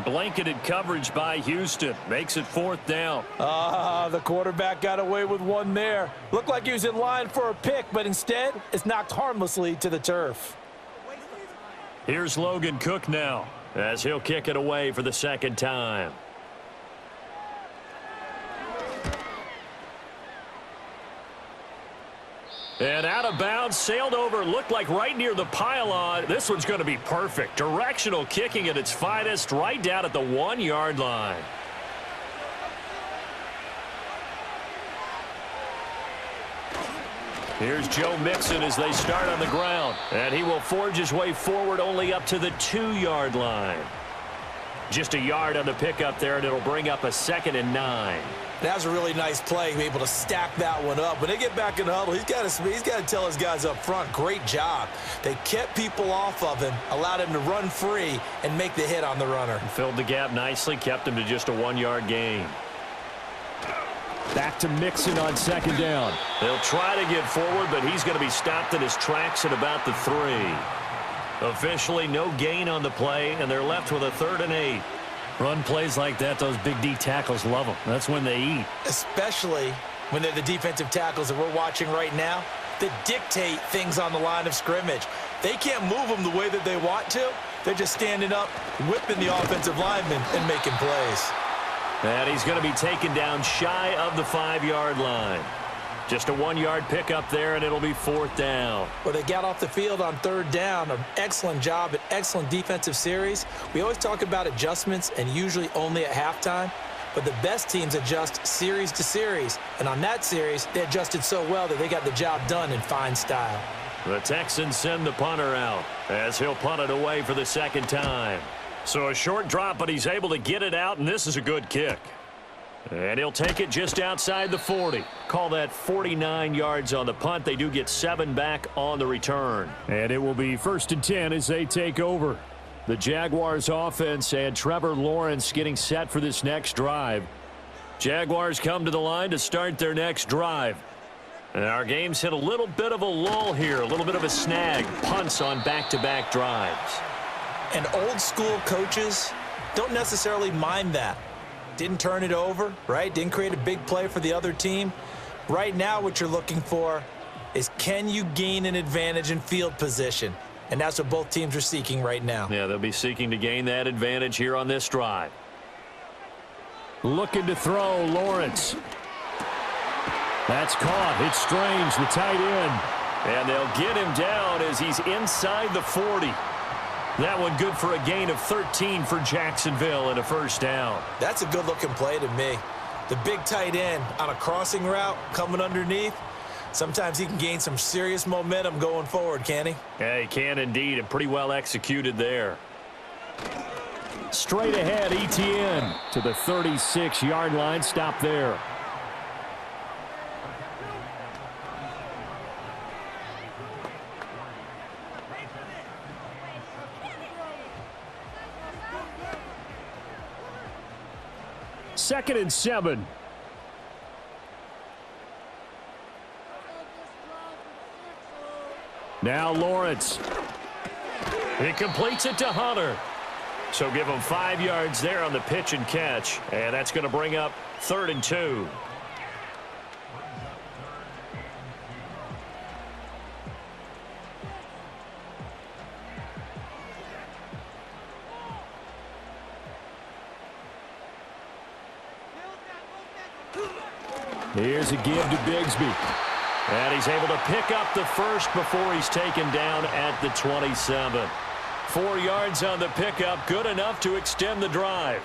Blanketed coverage by Houston. Makes it 4th down. The quarterback got away with one there. Looked like he was in line for a pick, but instead it's knocked harmlessly to the turf. Here's Logan Cook now as he'll kick it away for the 2nd time. And out of bounds, sailed over, looked like right near the pylon. This one's going to be perfect. Directional kicking at its finest, right down at the 1-yard line. Here's Joe Mixon as they start on the ground. And he will forge his way forward only up to the 2-yard line. Just a yard on the pickup there, and it'll bring up a 2nd and 9. That was a really nice play, able to stack that one up. When they get back in the huddle, he's got to tell his guys up front, great job. They kept people off of him, allowed him to run free and make the hit on the runner. Filled the gap nicely, kept him to just a 1-yard gain. Back to Mixon on 2nd down. They'll try to get forward, but he's going to be stopped in his tracks at about the 3. Officially no gain on the play, and they're left with a 3rd and 8. Run plays like that, those big D tackles love them. That's when they eat. Especially when they're the defensive tackles that we're watching right now that dictate things on the line of scrimmage. They can't move them the way that they want to. They're just standing up, whipping the offensive linemen and making plays. And he's going to be taken down shy of the 5-yard line. Just a 1-yard pickup there, and it'll be 4th down. Well, they got off the field on 3rd down. An excellent job, an excellent defensive series. We always talk about adjustments and usually only at halftime. But the best teams adjust series to series. And on that series, they adjusted so well that they got the job done in fine style. The Texans send the punter out as he'll punt it away for the 2nd time. So a short drop, but he's able to get it out, and this is a good kick. And he'll take it just outside the 40. Call that 49 yards on the punt. They do get 7 back on the return. And it will be 1st and 10 as they take over. The Jaguars offense and Trevor Lawrence getting set for this next drive. Jaguars come to the line to start their next drive. And our game's hit a little bit of a lull here, a little bit of a snag. Punts on back-to-back drives. And old school coaches don't necessarily mind that. Didn't turn it over, right? Didn't create a big play for the other team. Right now what you're looking for is, can you gain an advantage in field position? And that's what both teams are seeking right now. Yeah, they'll be seeking to gain that advantage here on this drive. Looking to throw, Lawrence. That's caught. It's Strange, the tight end. And they'll get him down as he's inside the 40. That one good for a gain of 13 for Jacksonville and a 1st down. That's a good-looking play to me. The big tight end on a crossing route coming underneath. Sometimes he can gain some serious momentum going forward, can he? Yeah, he can indeed, and pretty well executed there. Straight ahead, ETN to the 36-yard line. Stop there. Second and 7. Now Lawrence. He completes it to Hunter. So give him 5 yards there on the pitch and catch. And that's going to bring up 3rd and 2. Here's a give to Bigsby. And he's able to pick up the 1st before he's taken down at the 27. 4 yards on the pickup, good enough to extend the drive.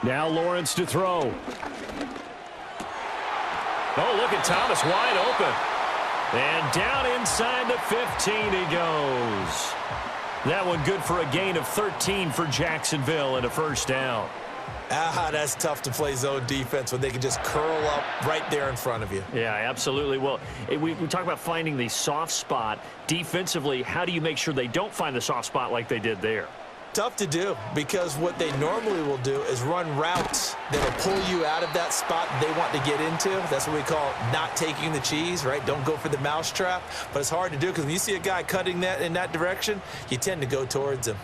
Now Lawrence to throw. Oh, look at Thomas wide open. And down inside the 15 he goes. That one good for a gain of 13 for Jacksonville and a 1st down. That's tough to play zone defense when they can just curl up right there in front of you. Yeah, absolutely. Well, we talk about finding the soft spot. Defensively, how do you make sure they don't find the soft spot like they did there? Tough to do, because what they normally will do is run routes that will pull you out of that spot they want to get into. That's what we call not taking the cheese, right? Don't go for the mousetrap. But it's hard to do because when you see a guy cutting that in that direction, you tend to go towards him.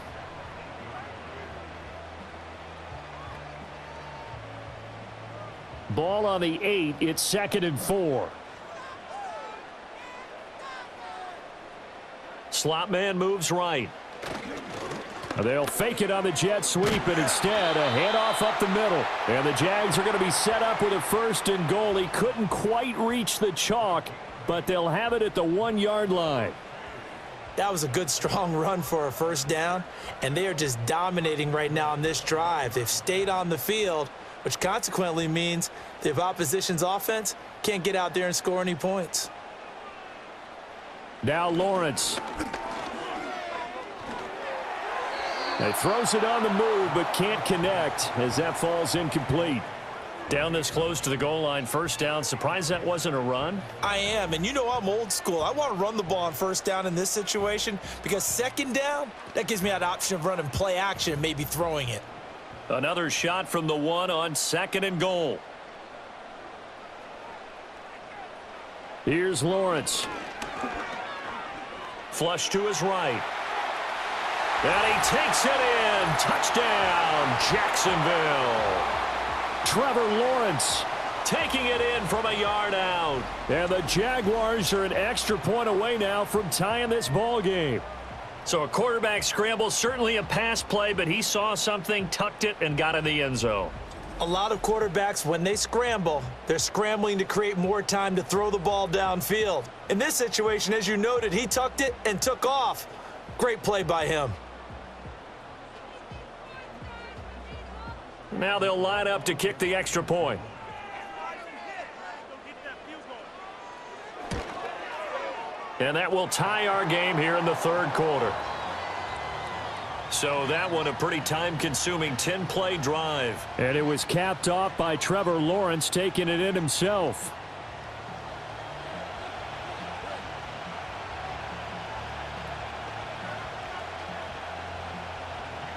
Ball on the 8. It's 2nd and 4. Slot man moves right. They'll fake it on the jet sweep, and instead a handoff up the middle. And the Jags are going to be set up with a 1st and goal. He couldn't quite reach the chalk, but they'll have it at the 1-yard line. That was a good, strong run for a 1st down, and they are just dominating right now on this drive. They've stayed on the field, which consequently means the opposition's offense can't get out there and score any points. Now Lawrence. He throws it on the move, but can't connect as that falls incomplete. Down this close to the goal line, 1st down. Surprised that wasn't a run? I am, and you know I'm old school. I want to run the ball on 1st down in this situation because 2nd down, that gives me that option of running play action and maybe throwing it. Another shot from the 1 on 2nd and goal. Here's Lawrence. Flush to his right. And he takes it in. Touchdown, Jacksonville. Trevor Lawrence taking it in from a yard out. And the Jaguars are an extra point away now from tying this ball game. So a quarterback scramble, certainly a pass play, but he saw something, tucked it, and got in the end zone. A lot of quarterbacks, when they scramble, they're scrambling to create more time to throw the ball downfield. In this situation, as you noted, he tucked it and took off. Great play by him. Now they'll line up to kick the extra point. And that will tie our game here in the 3rd quarter. So that one a pretty time-consuming 10-play drive. And it was capped off by Trevor Lawrence taking it in himself.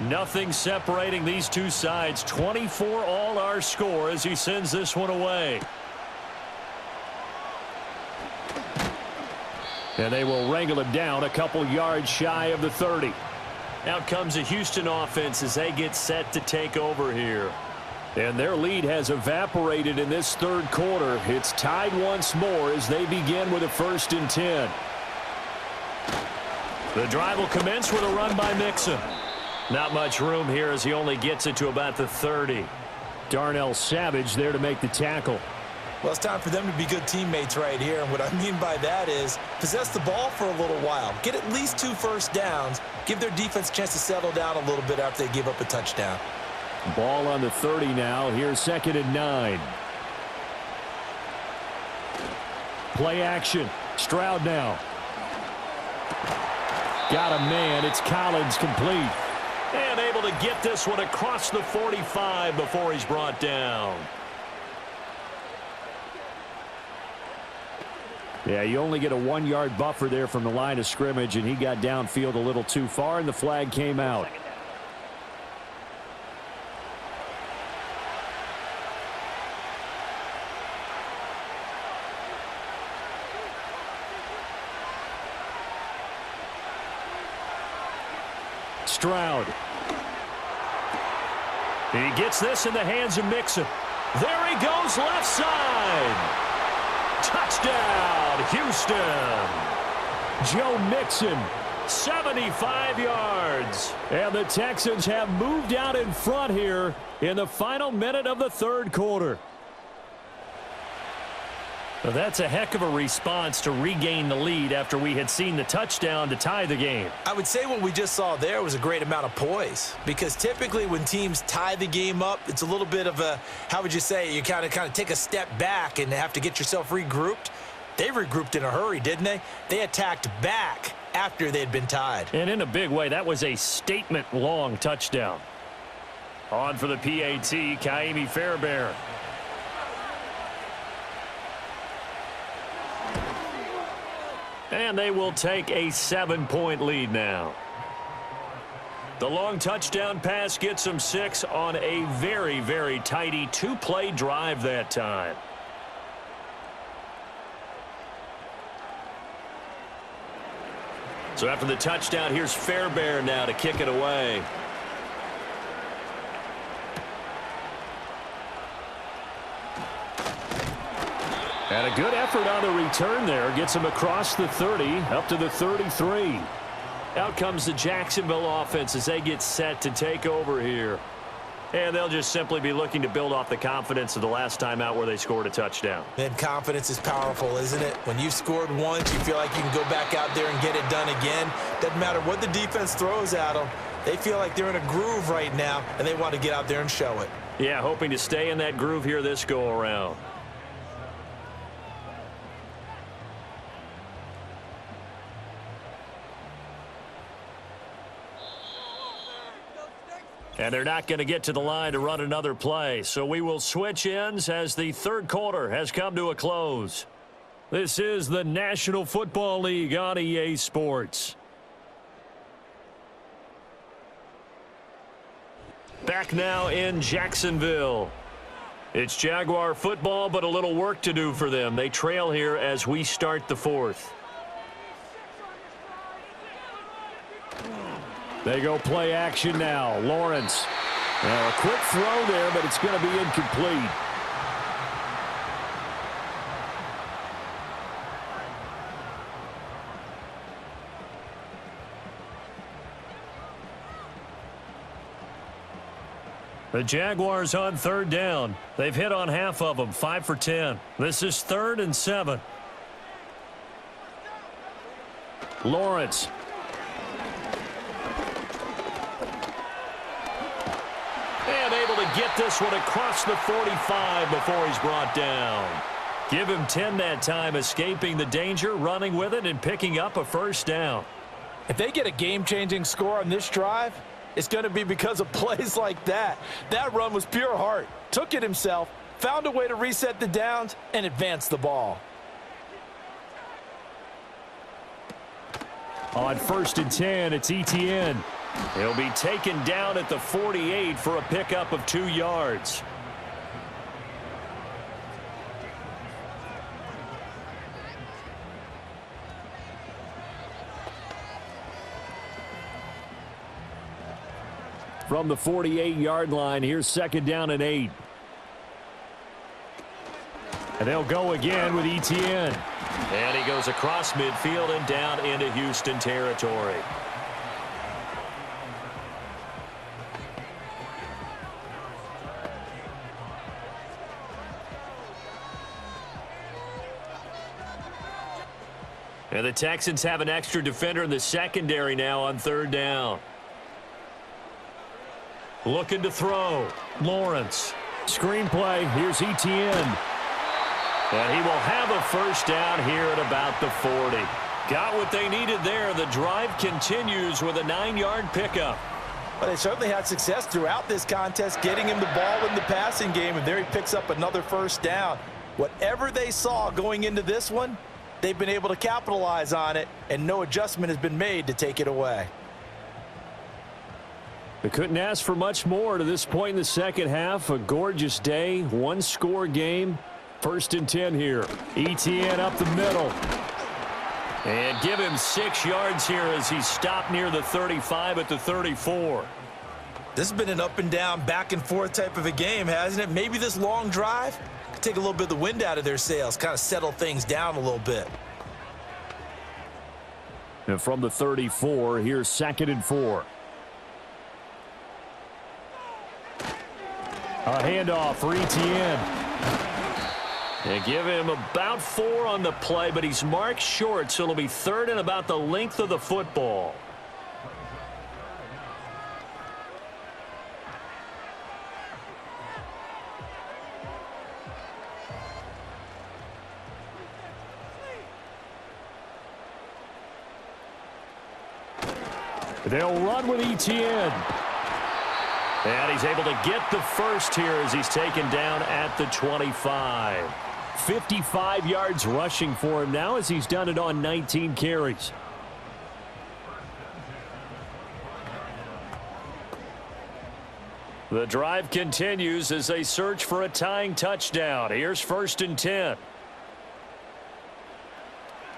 Nothing separating these two sides. 24 all our score as he sends this one away. And they will wrangle him down a couple yards shy of the 30. Out comes the Houston offense as they get set to take over here. And their lead has evaporated in this 3rd quarter. It's tied once more as they begin with a 1st and 10. The drive will commence with a run by Mixon. Not much room here as he only gets it to about the 30. Darnell Savage there to make the tackle. Well, it's time for them to be good teammates right here. And what I mean by that is possess the ball for a little while. Get at least 2 1st downs. Give their defense a chance to settle down a little bit after they give up a touchdown. Ball on the 30 now. Here's 2nd and 9. Play action. Stroud now. Got a man. It's Collins complete. And able to get this one across the 45 before he's brought down. Yeah, you only get a 1-yard buffer there from the line of scrimmage, and he got downfield a little too far, and the flag came out. Stroud. He gets this in the hands of Mixon. There he goes, left side. Touchdown, Houston. Joe Mixon, 75 yards. And the Texans have moved out in front here in the final minute of the 3rd quarter. Well, that's a heck of a response to regain the lead after we had seen the touchdown to tie the game. I would say what we just saw there was a great amount of poise, because typically when teams tie the game up, it's a little bit of a, how would you say, you kind of take a step back and have to get yourself regrouped. They regrouped in a hurry, didn't they? They attacked back after they had been tied. And in a big way, that was a statement-long touchdown. On for the PAT, Kaimi Fairbairn. And they will take a 7-point lead now. The long touchdown pass gets them 6 on a very, very tidy 2-play drive that time. So after the touchdown, here's Fairbairn now to kick it away. And a good effort on the return there. Gets him across the 30, up to the 33. Out comes the Jacksonville offense as they get set to take over here. And they'll just simply be looking to build off the confidence of the last time out where they scored a touchdown. Man, confidence is powerful, isn't it? When you've scored once, you feel like you can go back out there and get it done again. Doesn't matter what the defense throws at them. They feel like they're in a groove right now, and they want to get out there and show it. Yeah, hoping to stay in that groove here this go-around. And they're not going to get to the line to run another play. So we will switch ends as the third quarter has come to a close. This is the National Football League on EA Sports. Back now in Jacksonville. It's Jaguar football, but a little work to do for them. They trail here as we start the fourth. They go play action now. Lawrence. Now a quick throw there, but it's going to be incomplete. The Jaguars on third down. They've hit on half of them, 5 for 10. This is 3rd and 7. Lawrence. And able to get this one across the 45 before he's brought down. Give him 10 that time, escaping the danger, running with it, and picking up a first down. If they get a game-changing score on this drive, it's going to be because of plays like that. That run was pure heart. Took it himself, found a way to reset the downs, and advance the ball. On 1st and 10, it's Etienne. He'll be taken down at the 48 for a pickup of 2 yards. From the 48-yard line, here's 2nd down and 8. And they'll go again with Etienne. And he goes across midfield and down into Houston territory. And the Texans have an extra defender in the secondary now on 3rd down. Looking to throw. Lawrence. Screenplay. Here's Etienne. And he will have a first down here at about the 40. Got what they needed there. The drive continues with a 9-yard pickup. Well, they certainly had success throughout this contest, getting him the ball in the passing game, and there he picks up another first down. Whatever they saw going into this one, they've been able to capitalize on it, and no adjustment has been made to take it away. They couldn't ask for much more to this point in the second half. A gorgeous day, 1-score game. 1st and 10 here. Etienne up the middle. And give him 6 yards here as he's stopped near the 35 at the 34. This has been an up and down, back and forth type of a game, hasn't it? Maybe this long drive could take a little bit of the wind out of their sails, kind of settle things down a little bit. And from the 34, here's 2nd and 4. A handoff for Etienne. They give him about 4 on the play, but he's marked short, so it'll be 3rd and about the length of the football. They'll run with Etienne. And he's able to get the first here as he's taken down at the 25. 55 yards rushing for him now as he's done it on 19 carries. The drive continues as they search for a tying touchdown. Here's 1st and 10.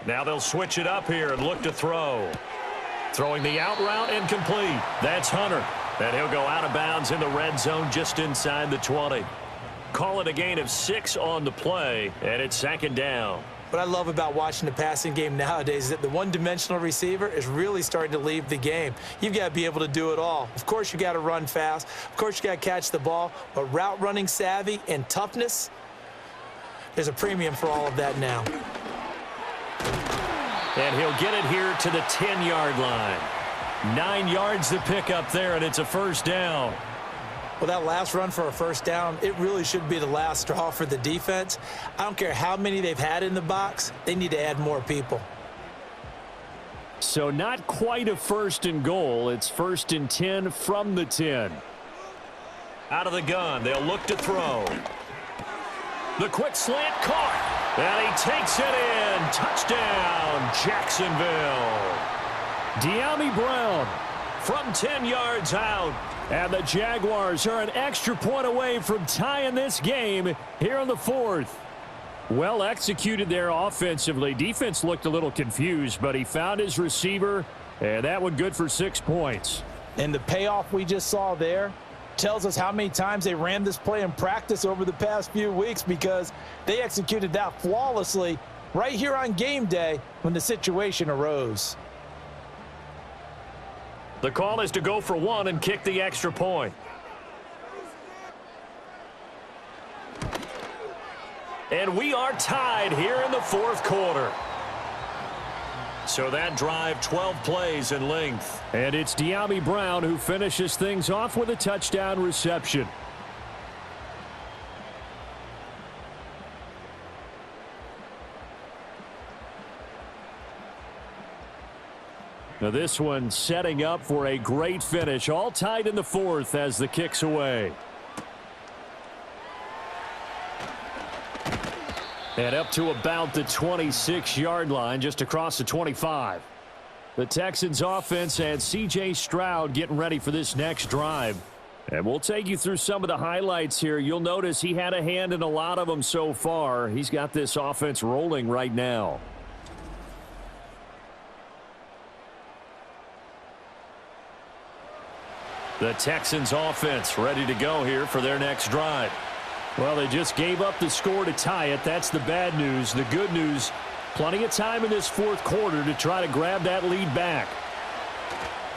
Now they'll switch it up here and look to throw. Throwing the out route and complete. That's Hunter. And he'll go out of bounds in the red zone just inside the 20. Call it a gain of 6 on the play, and it's 2nd down. What I love about watching the passing game nowadays is that the one-dimensional receiver is really starting to leave the game. You've got to be able to do it all. Of course, you got to run fast. Of course, you got to catch the ball. But route running savvy and toughness, there's a premium for all of that now. And he'll get it here to the 10-yard line. 9 yards to pick up there, and it's a 1st down. Well, that last run for a 1st down, it really should be the last straw for the defense. I don't care how many they've had in the box. They need to add more people. So not quite a 1st and goal. It's 1st and 10 from the 10. Out of the gun, they'll look to throw. The quick slant caught. And he takes it in. Touchdown, Jacksonville. De'Ami Brown from 10 yards out. And the Jaguars are an extra point away from tying this game here in the 4th. Well executed there offensively. Defense looked a little confused, but he found his receiver, and that one good for 6 points. And the payoff we just saw there tells us how many times they ran this play in practice over the past few weeks, because they executed that flawlessly right here on game day when the situation arose. The call is to go for 1 and kick the extra point. And we are tied here in the 4th quarter. So that drive, 12 plays in length. And it's De'Ami Brown who finishes things off with a touchdown reception. Now this one setting up for a great finish. All tied in the 4th as the kick's away. And up to about the 26-yard line, just across the 25. The Texans offense and C.J. Stroud getting ready for this next drive. And we'll take you through some of the highlights here. You'll notice he had a hand in a lot of them so far. He's got this offense rolling right now. The Texans offense ready to go here for their next drive. Well, they just gave up the score to tie it. That's the bad news. The good news, plenty of time in this 4th quarter to try to grab that lead back.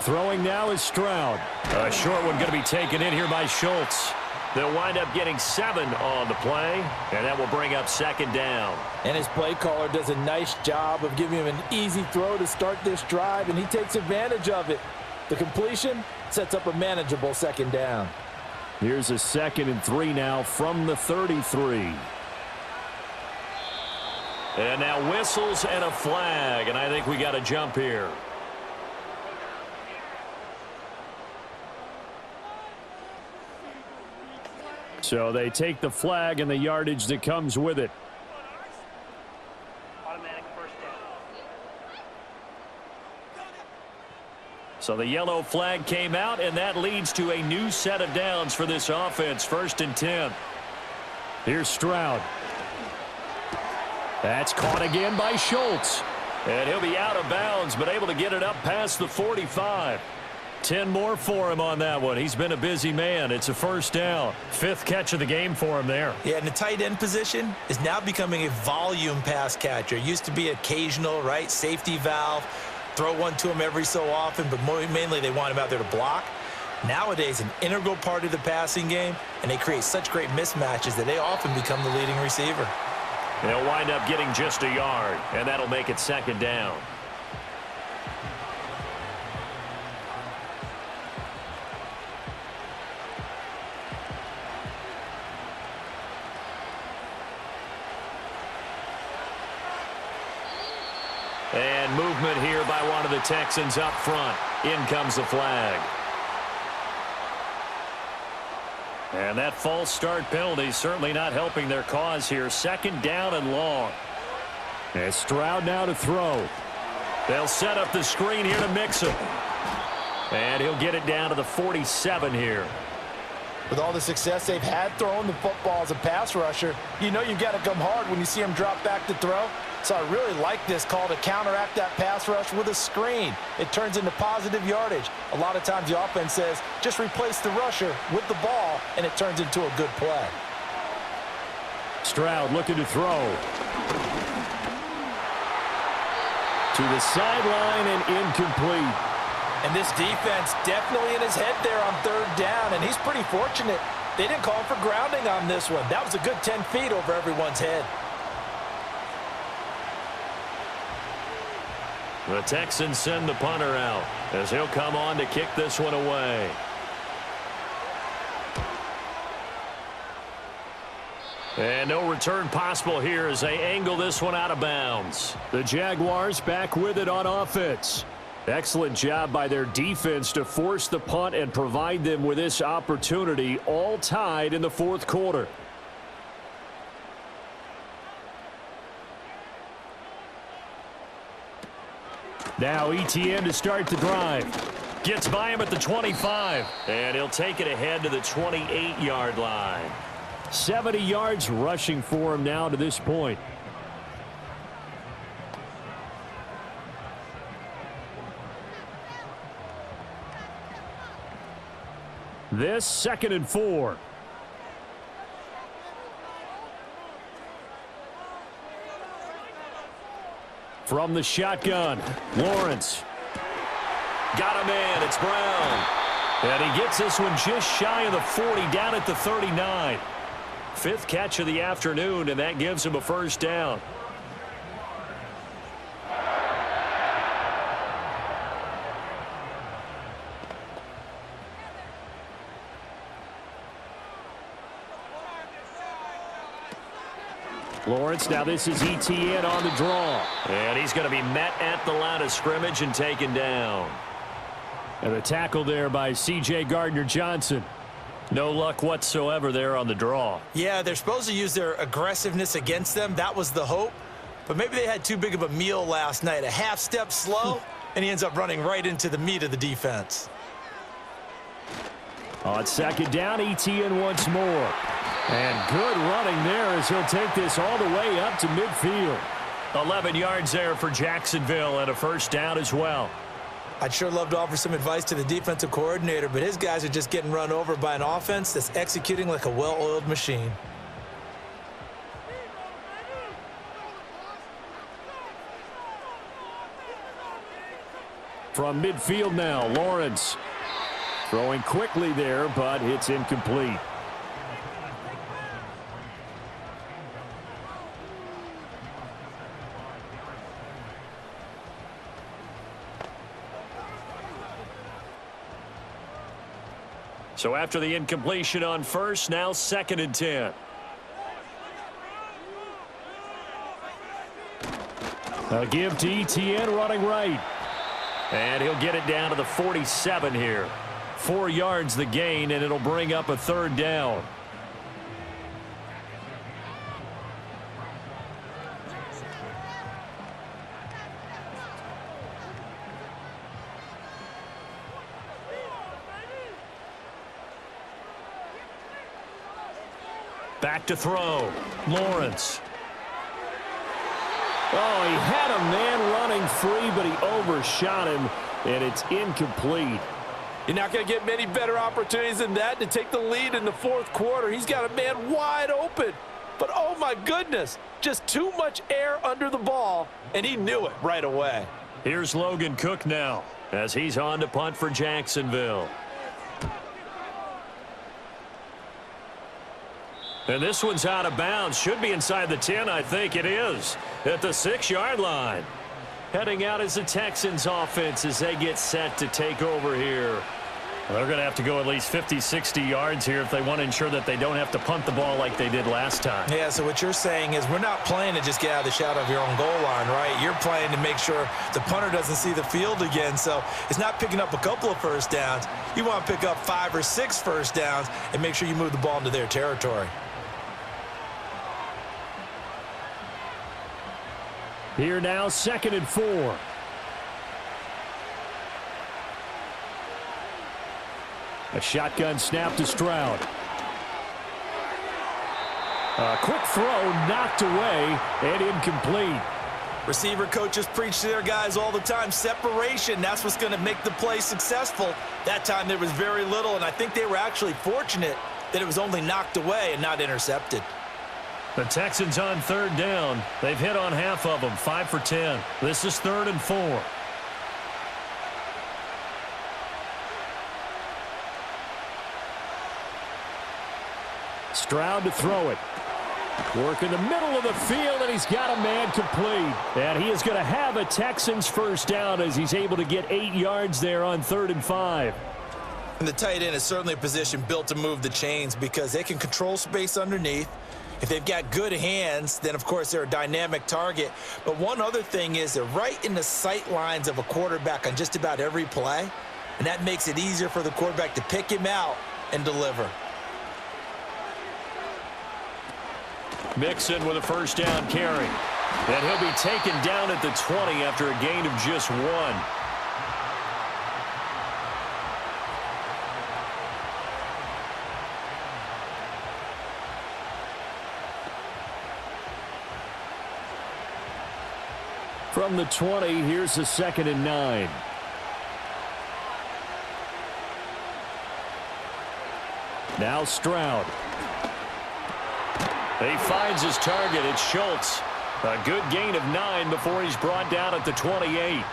Throwing now is Stroud. A short one going to be taken in here by Schultz. They'll wind up getting 7 on the play, and that will bring up 2nd down. And his play caller does a nice job of giving him an easy throw to start this drive, and he takes advantage of it. The completion sets up a manageable 2nd down. Here's a 2nd and 3 now from the 33. And now whistles and a flag, and I think we got a jump here. So they take the flag and the yardage that comes with it. So the yellow flag came out, and that leads to a new set of downs for this offense. 1st and 10. Here's Stroud. That's caught again by Schultz. And he'll be out of bounds, but able to get it up past the 45. 10 more for him on that one. He's been a busy man. It's a 1st down. 5th catch of the game for him there. Yeah, and the tight end position is now becoming a volume pass catcher. It used to be occasional, right? Safety valve. Throw one to him every so often, but mainly they want him out there to block. Nowadays, an integral part of the passing game, and they create such great mismatches that they often become the leading receiver. They'll wind up getting just a yard, and that'll make it 2nd down. And movement here by one of the Texans up front. In comes the flag. And that false start penalty certainly not helping their cause here. 2nd down and long. And Stroud now to throw. They'll set up the screen here to mix him. And he'll get it down to the 47 here. With all the success they've had throwing the football as a pass rusher, you know you've got to come hard when you see him drop back to throw. So I really like this call to counteract that pass rush with a screen. It turns into positive yardage. A lot of times the offense says, just replace the rusher with the ball, and it turns into a good play. Stroud looking to throw. To the sideline and incomplete. And this defense definitely in his head there on 3rd down, and he's pretty fortunate. They didn't call for grounding on this one. That was a good 10 feet over everyone's head. The Texans send the punter out as he'll come on to kick this one away. And no return possible here as they angle this one out of bounds. The Jaguars back with it on offense. Excellent job by their defense to force the punt and provide them with this opportunity, all tied in the 4th quarter. Now ETN to start the drive. Gets by him at the 25. And he'll take it ahead to the 28-yard line. 70 yards rushing for him now to this point. This 2nd and 4. From the shotgun, Lawrence. Got him in. It's Brown. And he gets this one just shy of the 40, down at the 39. 5th catch of the afternoon, and that gives him a 1st down. Lawrence, now this is ETN on the draw. And he's going to be met at the line of scrimmage and taken down. And a tackle there by C.J. Gardner-Johnson. No luck whatsoever there on the draw. Yeah, they're supposed to use their aggressiveness against them. That was the hope. But maybe they had too big of a meal last night. A half step slow, and he ends up running right into the meat of the defense. On 2nd down, ETN once more. And good running there as he'll take this all the way up to midfield. 11 yards there for Jacksonville and a 1st down as well. I'd sure love to offer some advice to the defensive coordinator, but his guys are just getting run over by an offense that's executing like a well-oiled machine. From midfield now, Lawrence. Throwing quickly there, but it's incomplete. So after the incompletion on 1st, now 2nd and 10. A give to ETN running right. And he'll get it down to the 47 here. 4 yards the gain, and it'll bring up a 3rd down. Back to throw. Lawrence. Oh, he had a man running free, but he overshot him, and it's incomplete. You're not going to get many better opportunities than that to take the lead in the 4th quarter. He's got a man wide open. But, oh, my goodness, just too much air under the ball, and he knew it right away. Here's Logan Cook now as he's on to punt for Jacksonville. And this one's out of bounds. Should be inside the 10, I think it is. At the 6-yard line. Heading out as the Texans offense as they get set to take over here. They're going to have to go at least 50, 60 yards here if they want to ensure that they don't have to punt the ball like they did last time. Yeah, so what you're saying is we're not playing to just get out of the shadow of your own goal line, right? You're playing to make sure the punter doesn't see the field again. So it's not picking up a couple of first downs. You want to pick up 5 or 6 first downs and make sure you move the ball into their territory. Here now, 2nd and 4. A shotgun snap to Stroud. A quick throw knocked away and incomplete. Receiver coaches preach to their guys all the time. Separation, that's what's going to make the play successful. That time there was very little, and I think they were actually fortunate that it was only knocked away and not intercepted. The Texans on 3rd down. They've hit on half of them, 5 for 10. This is 3rd and 4. Stroud to throw it. Work in the middle of the field, and he's got a man complete. And he is going to have a Texans first down as he's able to get 8 yards there on 3rd and 5. And the tight end is certainly a position built to move the chains because they can control space underneath. If they've got good hands, then, of course, they're a dynamic target. But one other thing is they're right in the sight lines of a quarterback on just about every play, and that makes it easier for the quarterback to pick him out and deliver. Mixon with a first down carry. And he'll be taken down at the 20 after a gain of just 1. From the 20, here's the 2nd and 9. Now Stroud. He finds his target. It's Schultz. A good gain of 9 before he's brought down at the 28.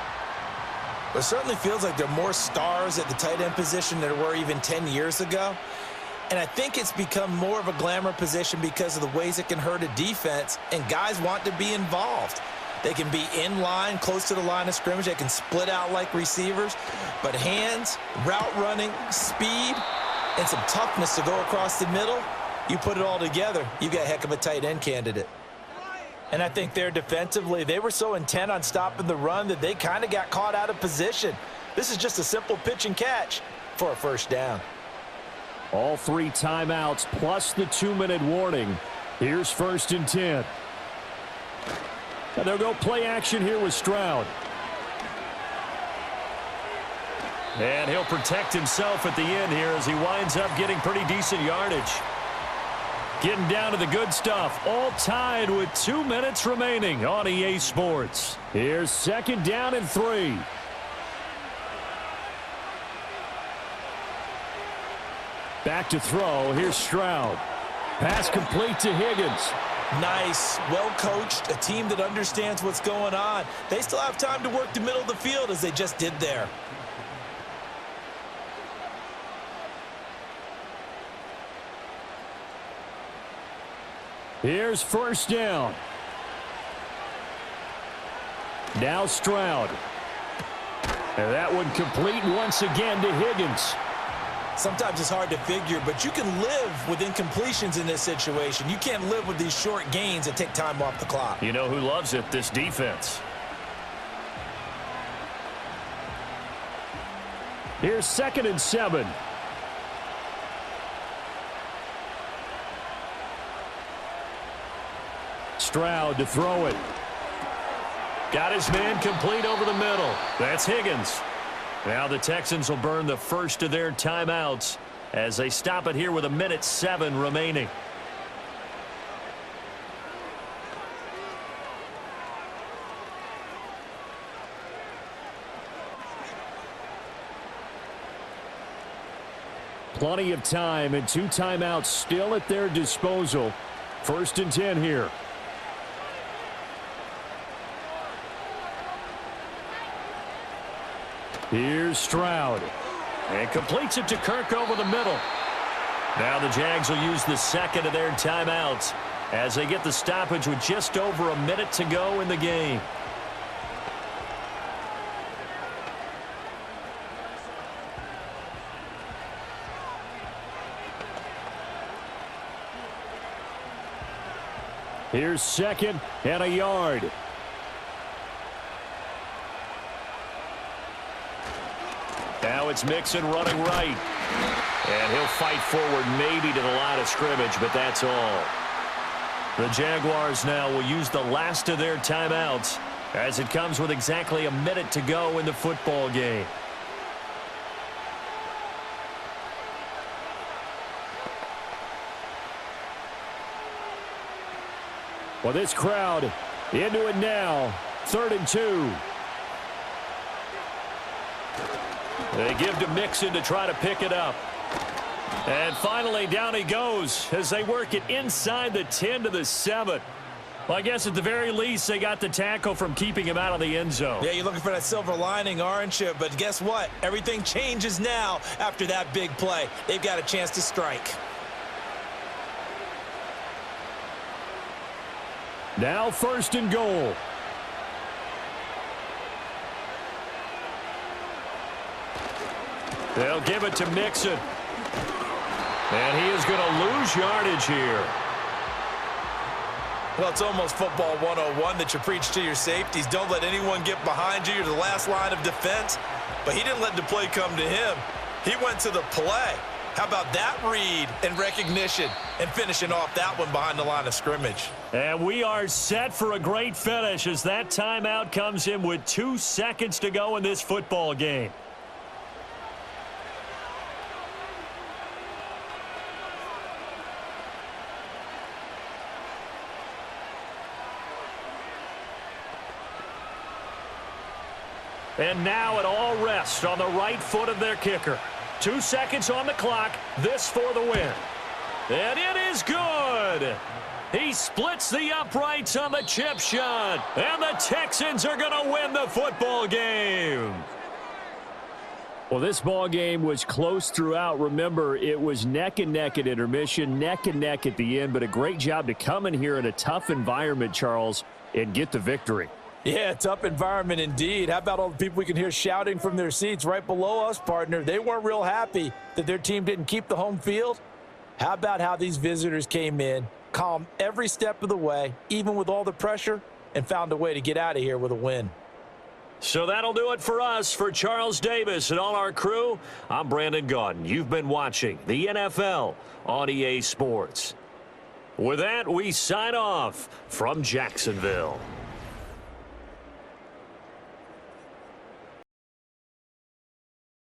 It certainly feels like there are more stars at the tight end position than there were even 10 years ago. And I think it's become more of a glamour position because of the ways it can hurt a defense, and guys want to be involved. They can be in line, close to the line of scrimmage. They can split out like receivers. But hands, route running, speed, and some toughness to go across the middle, you put it all together, you got a heck of a tight end candidate. And I think there defensively, they were so intent on stopping the run that they kind of got caught out of position. This is just a simple pitch and catch for a first down. All 3 timeouts plus the 2-minute warning. Here's 1st and 10. And they'll go play action here with Stroud. And he'll protect himself at the end here as he winds up getting pretty decent yardage. Getting down to the good stuff, all tied with 2 minutes remaining on EA Sports. Here's 2nd down and 3. Back to throw, here's Stroud. Pass complete to Higgins. Nice, well coached, a team that understands what's going on. They still have time to work the middle of the field as they just did there. Here's 1st down. Now Stroud. And that one complete once again to Higgins. Sometimes it's hard to figure, but you can live with incompletions in this situation. You can't live with these short gains that take time off the clock. You know who loves it? This defense. Here's 2nd and 7. Stroud to throw it. Got his man complete over the middle. That's Higgins. Now the Texans will burn the first of their timeouts as they stop it here with 1:07 remaining. Plenty of time and 2 timeouts still at their disposal. 1st and 10 here. Here's Stroud. And completes it to Kirk over the middle. Now the Jags will use the 2nd of their timeouts as they get the stoppage with just over 1 minute to go in the game. Here's 2nd and a yard. Now it's Mixon running right. And he'll fight forward maybe to the line of scrimmage, but that's all. The Jaguars now will use the last of their timeouts as it comes with exactly a minute to go in the football game. Well, this crowd into it now. 3rd and 2. They give to Mixon to try to pick it up. And finally, down he goes as they work it inside the 10 to the 7. Well, I guess at the very least, they got the tackle from keeping him out of the end zone. Yeah, you're looking for that silver lining, aren't you? But guess what? Everything changes now after that big play. They've got a chance to strike. Now 1st and goal. They'll give it to Mixon. And he is going to lose yardage here. Well, it's almost football 101 that you preach to your safeties. Don't let anyone get behind you. You're the last line of defense. But he didn't let the play come to him. He went to the play. How about that read and recognition and finishing off that one behind the line of scrimmage? And we are set for a great finish as that timeout comes in with 2 seconds to go in this football game. And now it all rests on the right foot of their kicker. 2 seconds on the clock. This for the win. And it is good. He splits the uprights on the chip shot. And the Texans are going to win the football game. Well, this ball game was close throughout. Remember, it was neck and neck at intermission, neck and neck at the end. But a great job to come in here in a tough environment, Charles, and get the victory. Yeah, tough environment indeed. How about all the people we can hear shouting from their seats right below us, partner? They weren't real happy that their team didn't keep the home field. How about how these visitors came in, calm every step of the way, even with all the pressure, and found a way to get out of here with a win. So that'll do it for us. For Charles Davis and all our crew, I'm Brandon Gaudin. You've been watching the NFL on EA Sports. With that, we sign off from Jacksonville.